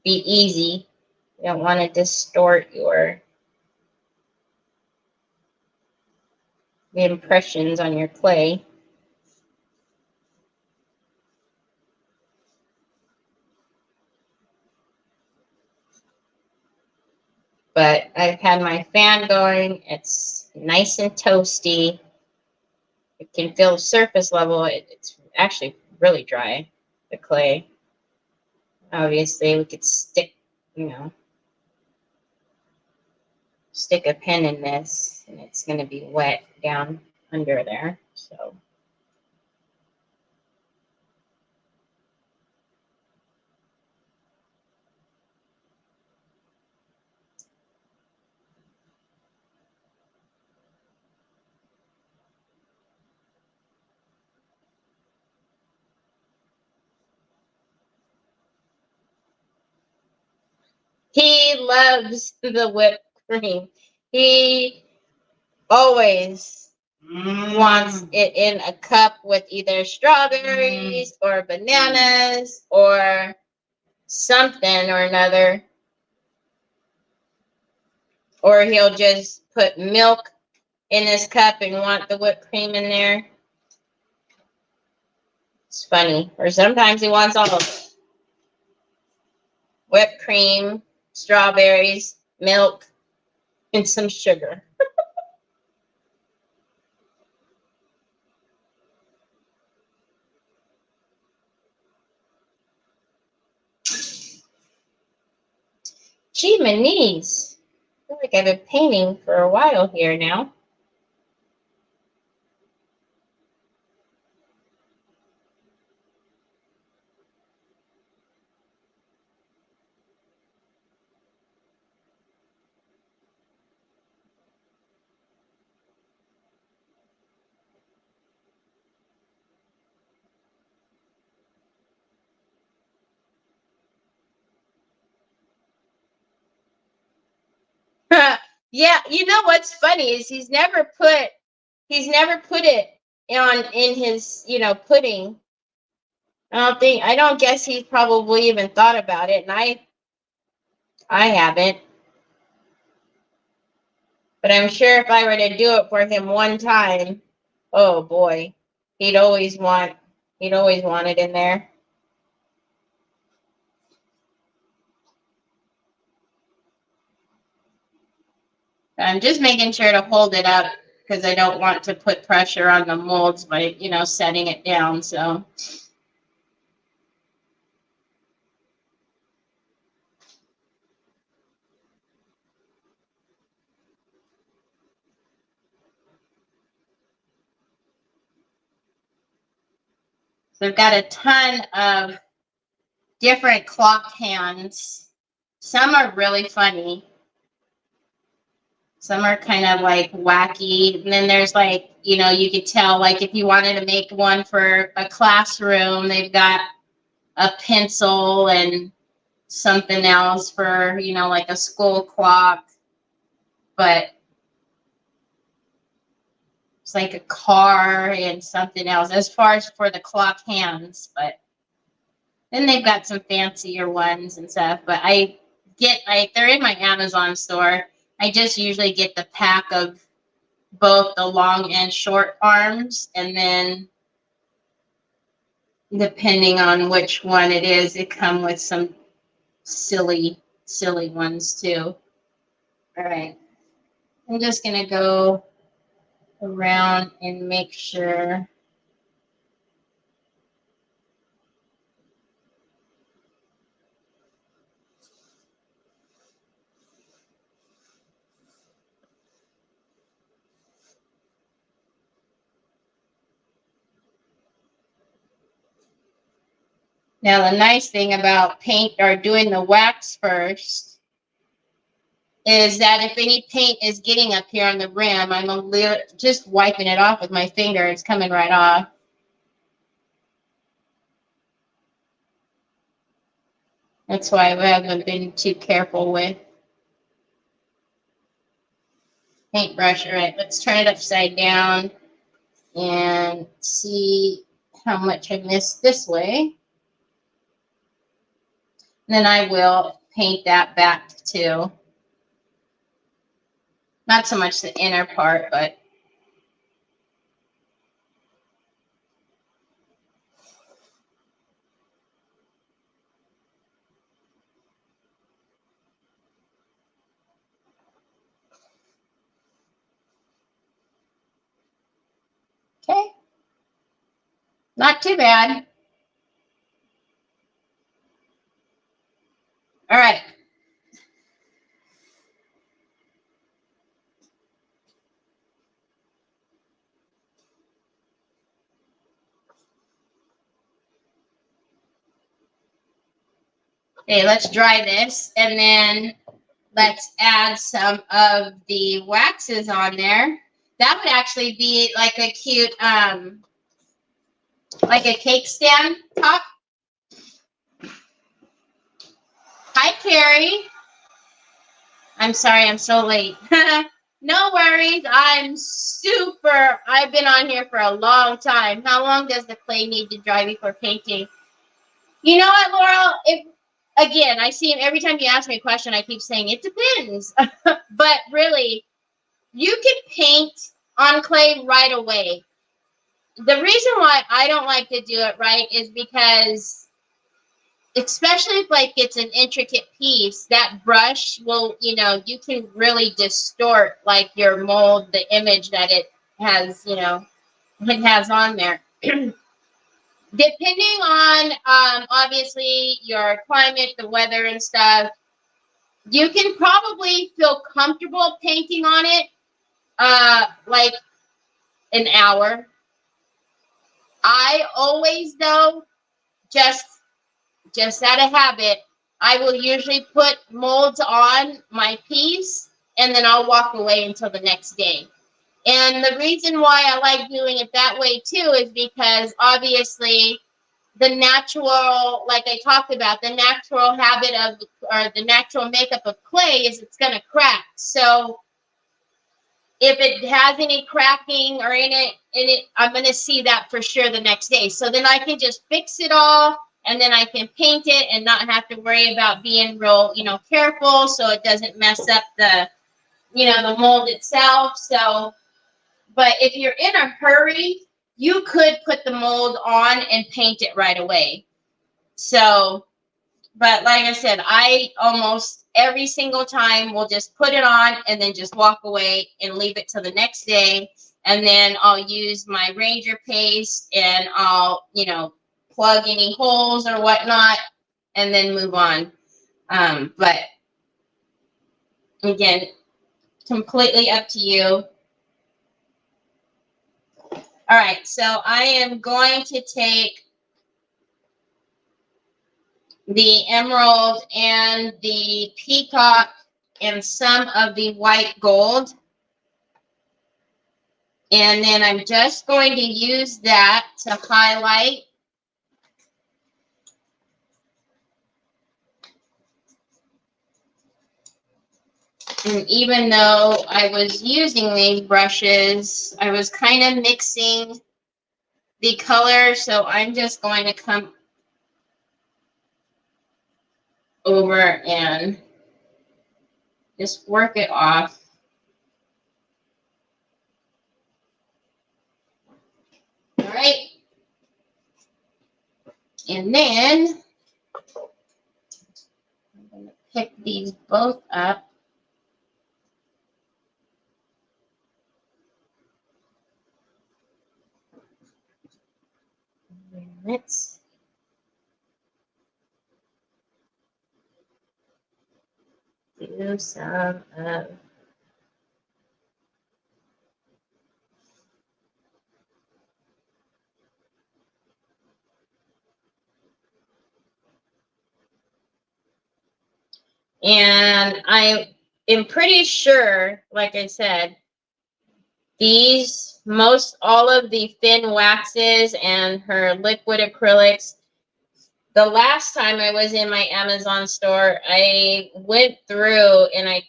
be easy. You don't want to distort your the impressions on your clay. But I've had my fan going. It's nice and toasty. You can feel the surface level. It's actually really dry, the clay. Obviously, we could stick, you know, stick a pen in this, and it's going to be wet down under there. So. He loves the whipped cream. He always wants it in a cup with either strawberries or bananas or something or another. Or he'll just put milk in his cup and want the whipped cream in there. It's funny. Or sometimes he wants all of it. Whipped cream, strawberries, milk, and some sugar. Gee, my knees. I feel like I've been painting for a while here now. Yeah, you know what's funny is he's never put it on in his, you know, pudding. I don't guess he's probably even thought about it, and I haven't. But I'm sure if I were to do it for him one time, oh boy, he'd always want it in there. I'm just making sure to hold it up because I don't want to put pressure on the molds by, you know, setting it down. So. So I've got a ton of different clock hands. Some are really funny. Some are kind of like wacky. And then there's like, you know, you could tell like if you wanted to make one for a classroom, they've got a pencil and something else for, you know, like a school clock. But it's like a car and something else as far as for the clock hands. But then they've got some fancier ones and stuff. But I get like they're in my Amazon store. I just usually get the pack of both the long and short arms, and then depending on which one it is, it come with some silly ones too. All right, I'm just gonna go around and make sure. Now, the nice thing about paint or doing the wax first is that if any paint is getting up here on the rim, I'm just wiping it off with my finger. It's coming right off. That's why I haven't been too careful with paintbrush. All right, let's turn it upside down and see how much I missed this way. And then I will paint that back too. Not so much the inner part, but Not too bad. All right. Okay, let's dry this, and then let's add some of the waxes on there. That would actually be like a cute, like a cake stand top. Hi, Carrie. I'm sorry I'm so late. No worries. I've been on here for a long time. How long does the clay need to dry before painting? You know what, Laurel? Again, I see every time you ask me a question, I keep saying it depends. But really, you can paint on clay right away. The reason why I don't like to do it right is because, especially if like it's an intricate piece, that brush will, you can really distort like your mold, the image that it has, it has on there. Depending on obviously your climate, the weather and stuff, you can probably feel comfortable painting on it like an hour. I always, though, just out of habit, I will usually put molds on my piece and then I'll walk away until the next day. And the reason why I like doing it that way too is because obviously the natural, like I talked about, the natural habit of, or the natural makeup of clay is it's going to crack. So if it has any cracking or in it, I'm going to see that for sure the next day. So then I can just fix it all, and then I can paint it and not have to worry about being real, careful so it doesn't mess up the, the mold itself. So, but if you're in a hurry, you could put the mold on and paint it right away. So, but like I said, I almost every single time will just put it on and then just walk away and leave it till the next day. And then I'll use my Ranger paste and I'll, plug any holes or whatnot and then move on. But again, completely up to you. All right, so I am going to take the emerald and the peacock and some of the white gold. And then I'm just going to use that to highlight. And even though I was using these brushes, I was kind of mixing the color. So I'm just going to come over and just work it off. All right. And then I'm going to pick these both up. Let's do some of and I am pretty sure, like I said, most all of the thin waxes and her liquid acrylics, the last time I was in my Amazon store, I went through and I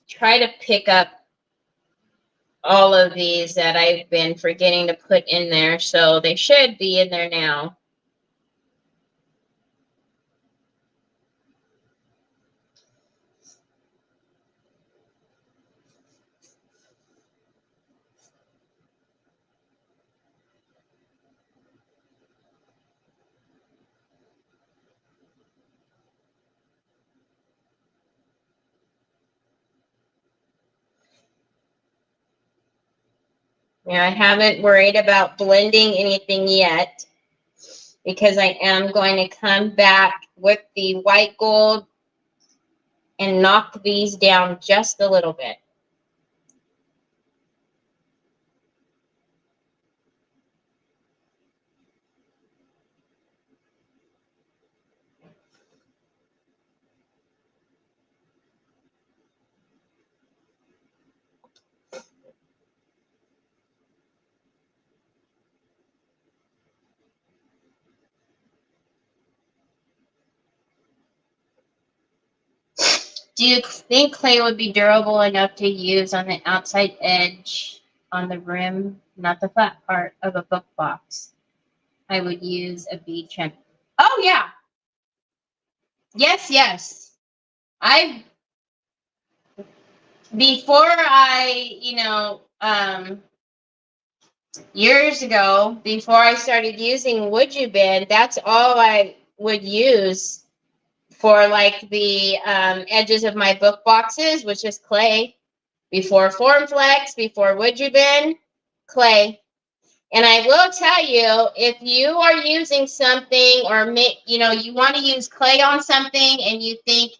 tried to pick up all of these that I've been forgetting to put in there. So they should be in there now. Yeah, I haven't worried about blending anything yet. because I am going to come back with the white gold and knock these down just a little bit. Do you think clay would be durable enough to use on the outside edge on the rim, not the flat part of a book box? I would use a bead trim. Oh, yeah. Yes, yes. Before I, years ago, before I started using Would You Bin, that's all I would use for like the edges of my book boxes, which is clay. Before FormFlex, before Would You Bin, clay. And I will tell you, if you are using something or you want to use clay on something and you think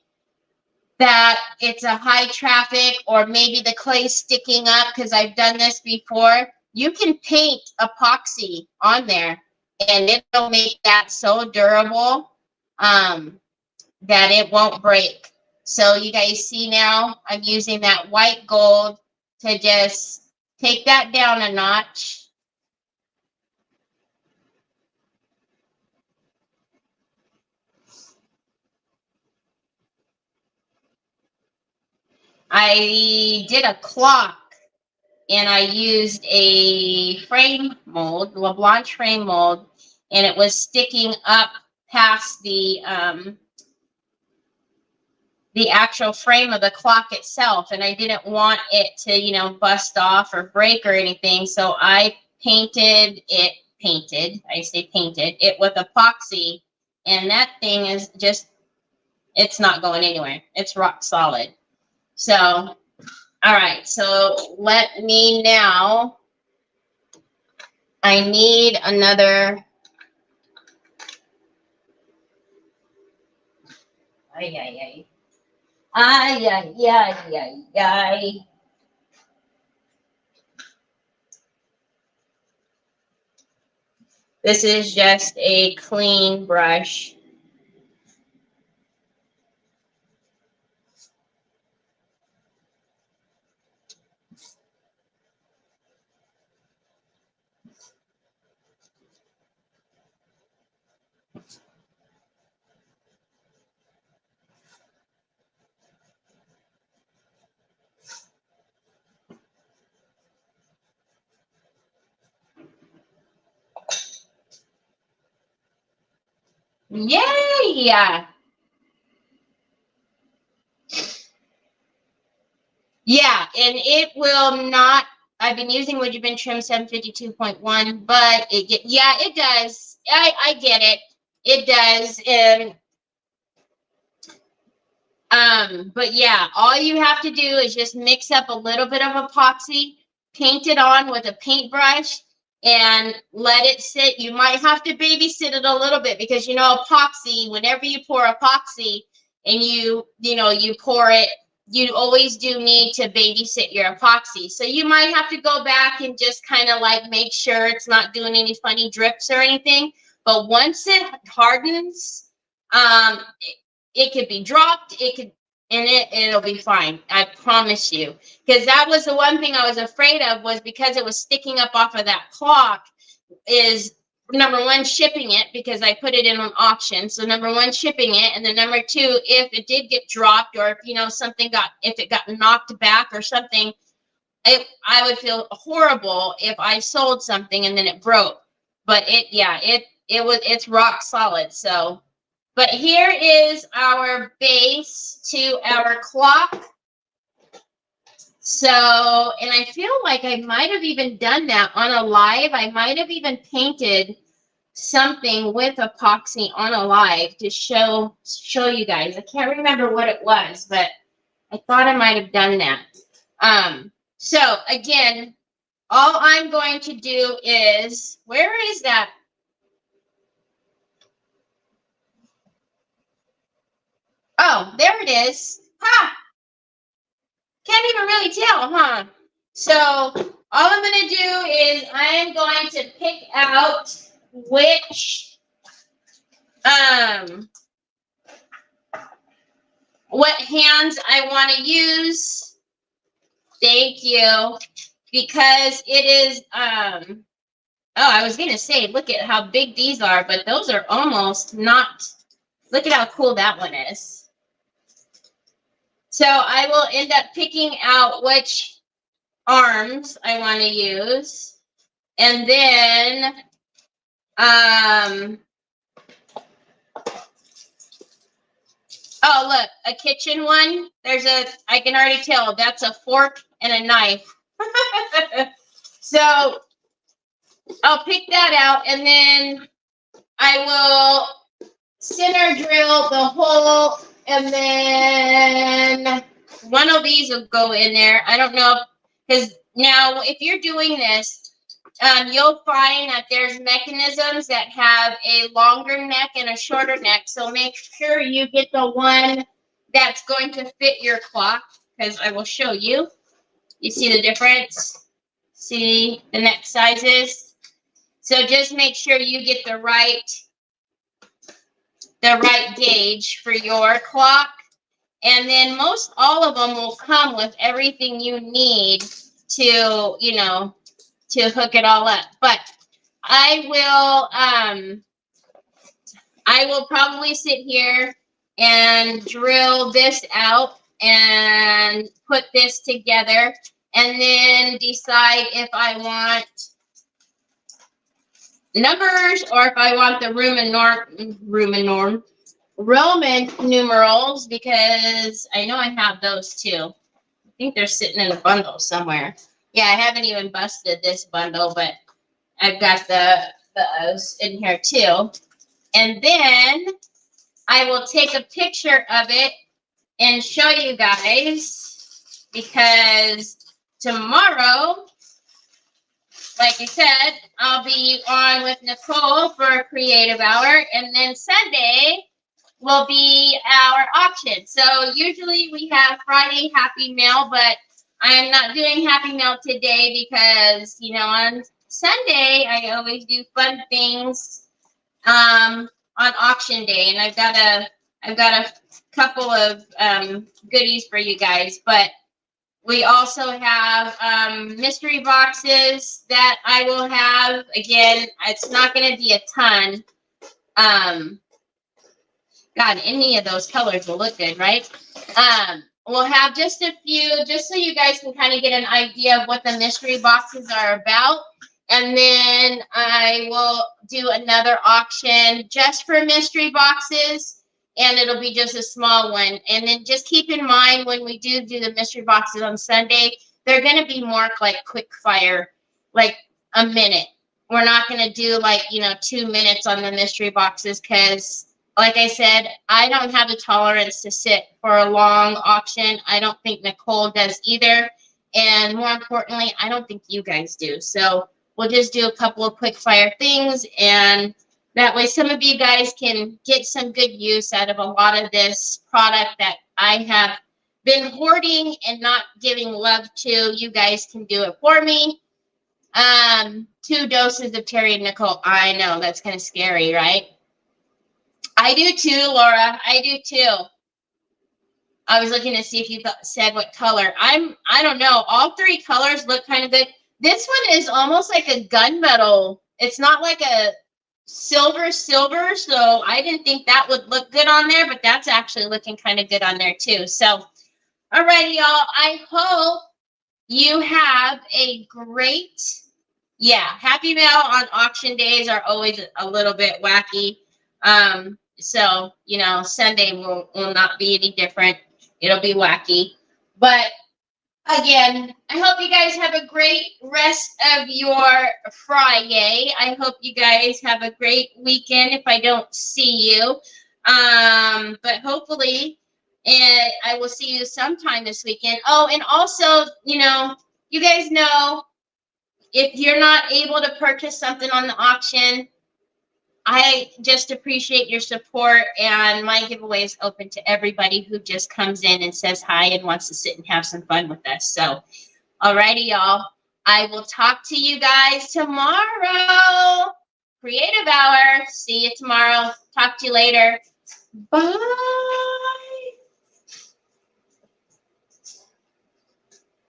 that it's a high traffic or maybe the clay's sticking up, because I've done this before, you can paint epoxy on there and it'll make that so durable that it won't break. So you guys see now I'm using that white gold to just take that down a notch. I did a clock and I used a frame mold, LaBlanche frame mold, and it was sticking up past the actual frame of the clock itself, and I didn't want it to, bust off or break or anything, so I painted it with epoxy, and that thing is just, it's not going anywhere. It's rock solid. So, all right, so let me now, I need another, ay. This is just a clean brush. Yeah. Yeah, and it will not, I've been using Would You Bin Trim 752.1, but it does. I get it. It does. And but yeah, all you have to do is just mix up a little bit of epoxy, paint it on with a paintbrush, and let it sit. You might have to babysit it a little bit because epoxy, whenever you pour epoxy and you pour it, you always do need to babysit your epoxy. So you might have to go back and just kind of like make sure it's not doing any funny drips or anything. But once it hardens, it could be dropped, it'll be fine. I promise you. Because that was the one thing I was afraid of, was because it was sticking up off of that clock, is number one, shipping it, because I put it in an auction. So number one, shipping it, and then number two, if it did get dropped, or if it got knocked back or something, I would feel horrible if I sold something and then it broke. But it's rock solid. So, but here is our base to our clock. So, and I feel like I might have even done that on a live. I might have even painted something with epoxy on a live to show you guys. I can't remember what it was, but I thought I might have done that. So again, all I'm going to do is, where is that? Oh, there it is. Ha! Can't even really tell, huh? So all I'm going to do is I am going to pick out which, what hands I want to use. Thank you. Because it is, oh, I was going to say, look at how big these are, but those are almost not, look at how cool that one is. So I will end up picking out which arms I want to use. And then, oh, look, a kitchen one. There's a, I can already tell that's a fork and a knife. So I'll pick that out, and then I will center drill the hole, and then one of these will go in there. I don't know, because now if you're doing this, you'll find that there's mechanisms that have a longer neck and a shorter neck. So make sure you get the one that's going to fit your clock, because I will show you. You see the difference? See the neck sizes? So just make sure you get the right gauge for your clock. And then most all of them will come with everything you need to, you know, to hook it all up. But I will probably sit here and drill this out and put this together, and then decide if I want numbers or if I want the Roman numerals, because I know I have those too. I think they're sitting in a bundle somewhere. Yeah, I haven't even busted this bundle, but I've got those in here too. And then I will take a picture of it and show you guys, because tomorrow, like I said, I'll be on with Nicole for a creative hour, and then Sunday will be our auction. So usually we have Friday Happy Mail, but I am not doing Happy Mail today because, you know, on Sunday I always do fun things on auction day, and I've got a couple of goodies for you guys. But we also have mystery boxes that I will have. Again, it's not going to be a ton. God, any of those colors will look good, right? We'll have just a few, just so you guys can kind of get an idea of what the mystery boxes are about. And then I will do another auction just for mystery boxes, and it'll be just a small one. And then just keep in mind, when we do the mystery boxes on Sunday, they're going to be more like quick fire, like a minute. We're not going to do like, you know, 2 minutes on the mystery boxes, because like I said, I don't have the tolerance to sit for a long auction. I don't think Nicole does either. And more importantly, I don't think you guys do. So we'll just do a couple of quick fire things, and that way some of you guys can get some good use out of a lot of this product that I have been hoarding and not giving love to. You guys can do it for me. 2 doses of Terry and Nicole. I know, that's kind of scary, right? I do too, Laura. I do too. I was looking to see if you said what color. I don't know. All 3 colors look kind of good. This one is almost like a gunmetal. It's not like a silver, so I didn't think that would look good on there, but that's actually looking kind of good on there too. So, alrighty, y'all. I hope you have a great, Happy Mail on auction days are always a little bit wacky. So, you know, Sunday will not be any different. It'll be wacky. But again, I hope you guys have a great rest of your Friday. I hope you guys have a great weekend if I don't see you. But hopefully, I will see you sometime this weekend. Oh, and also, you know, you guys know, if you're not able to purchase something on the auction, I just appreciate your support, and my giveaway is open to everybody who just comes in and says hi and wants to sit and have some fun with us. So, alrighty, y'all. I will talk to you guys tomorrow. Creative Hour. See you tomorrow. Talk to you later. Bye.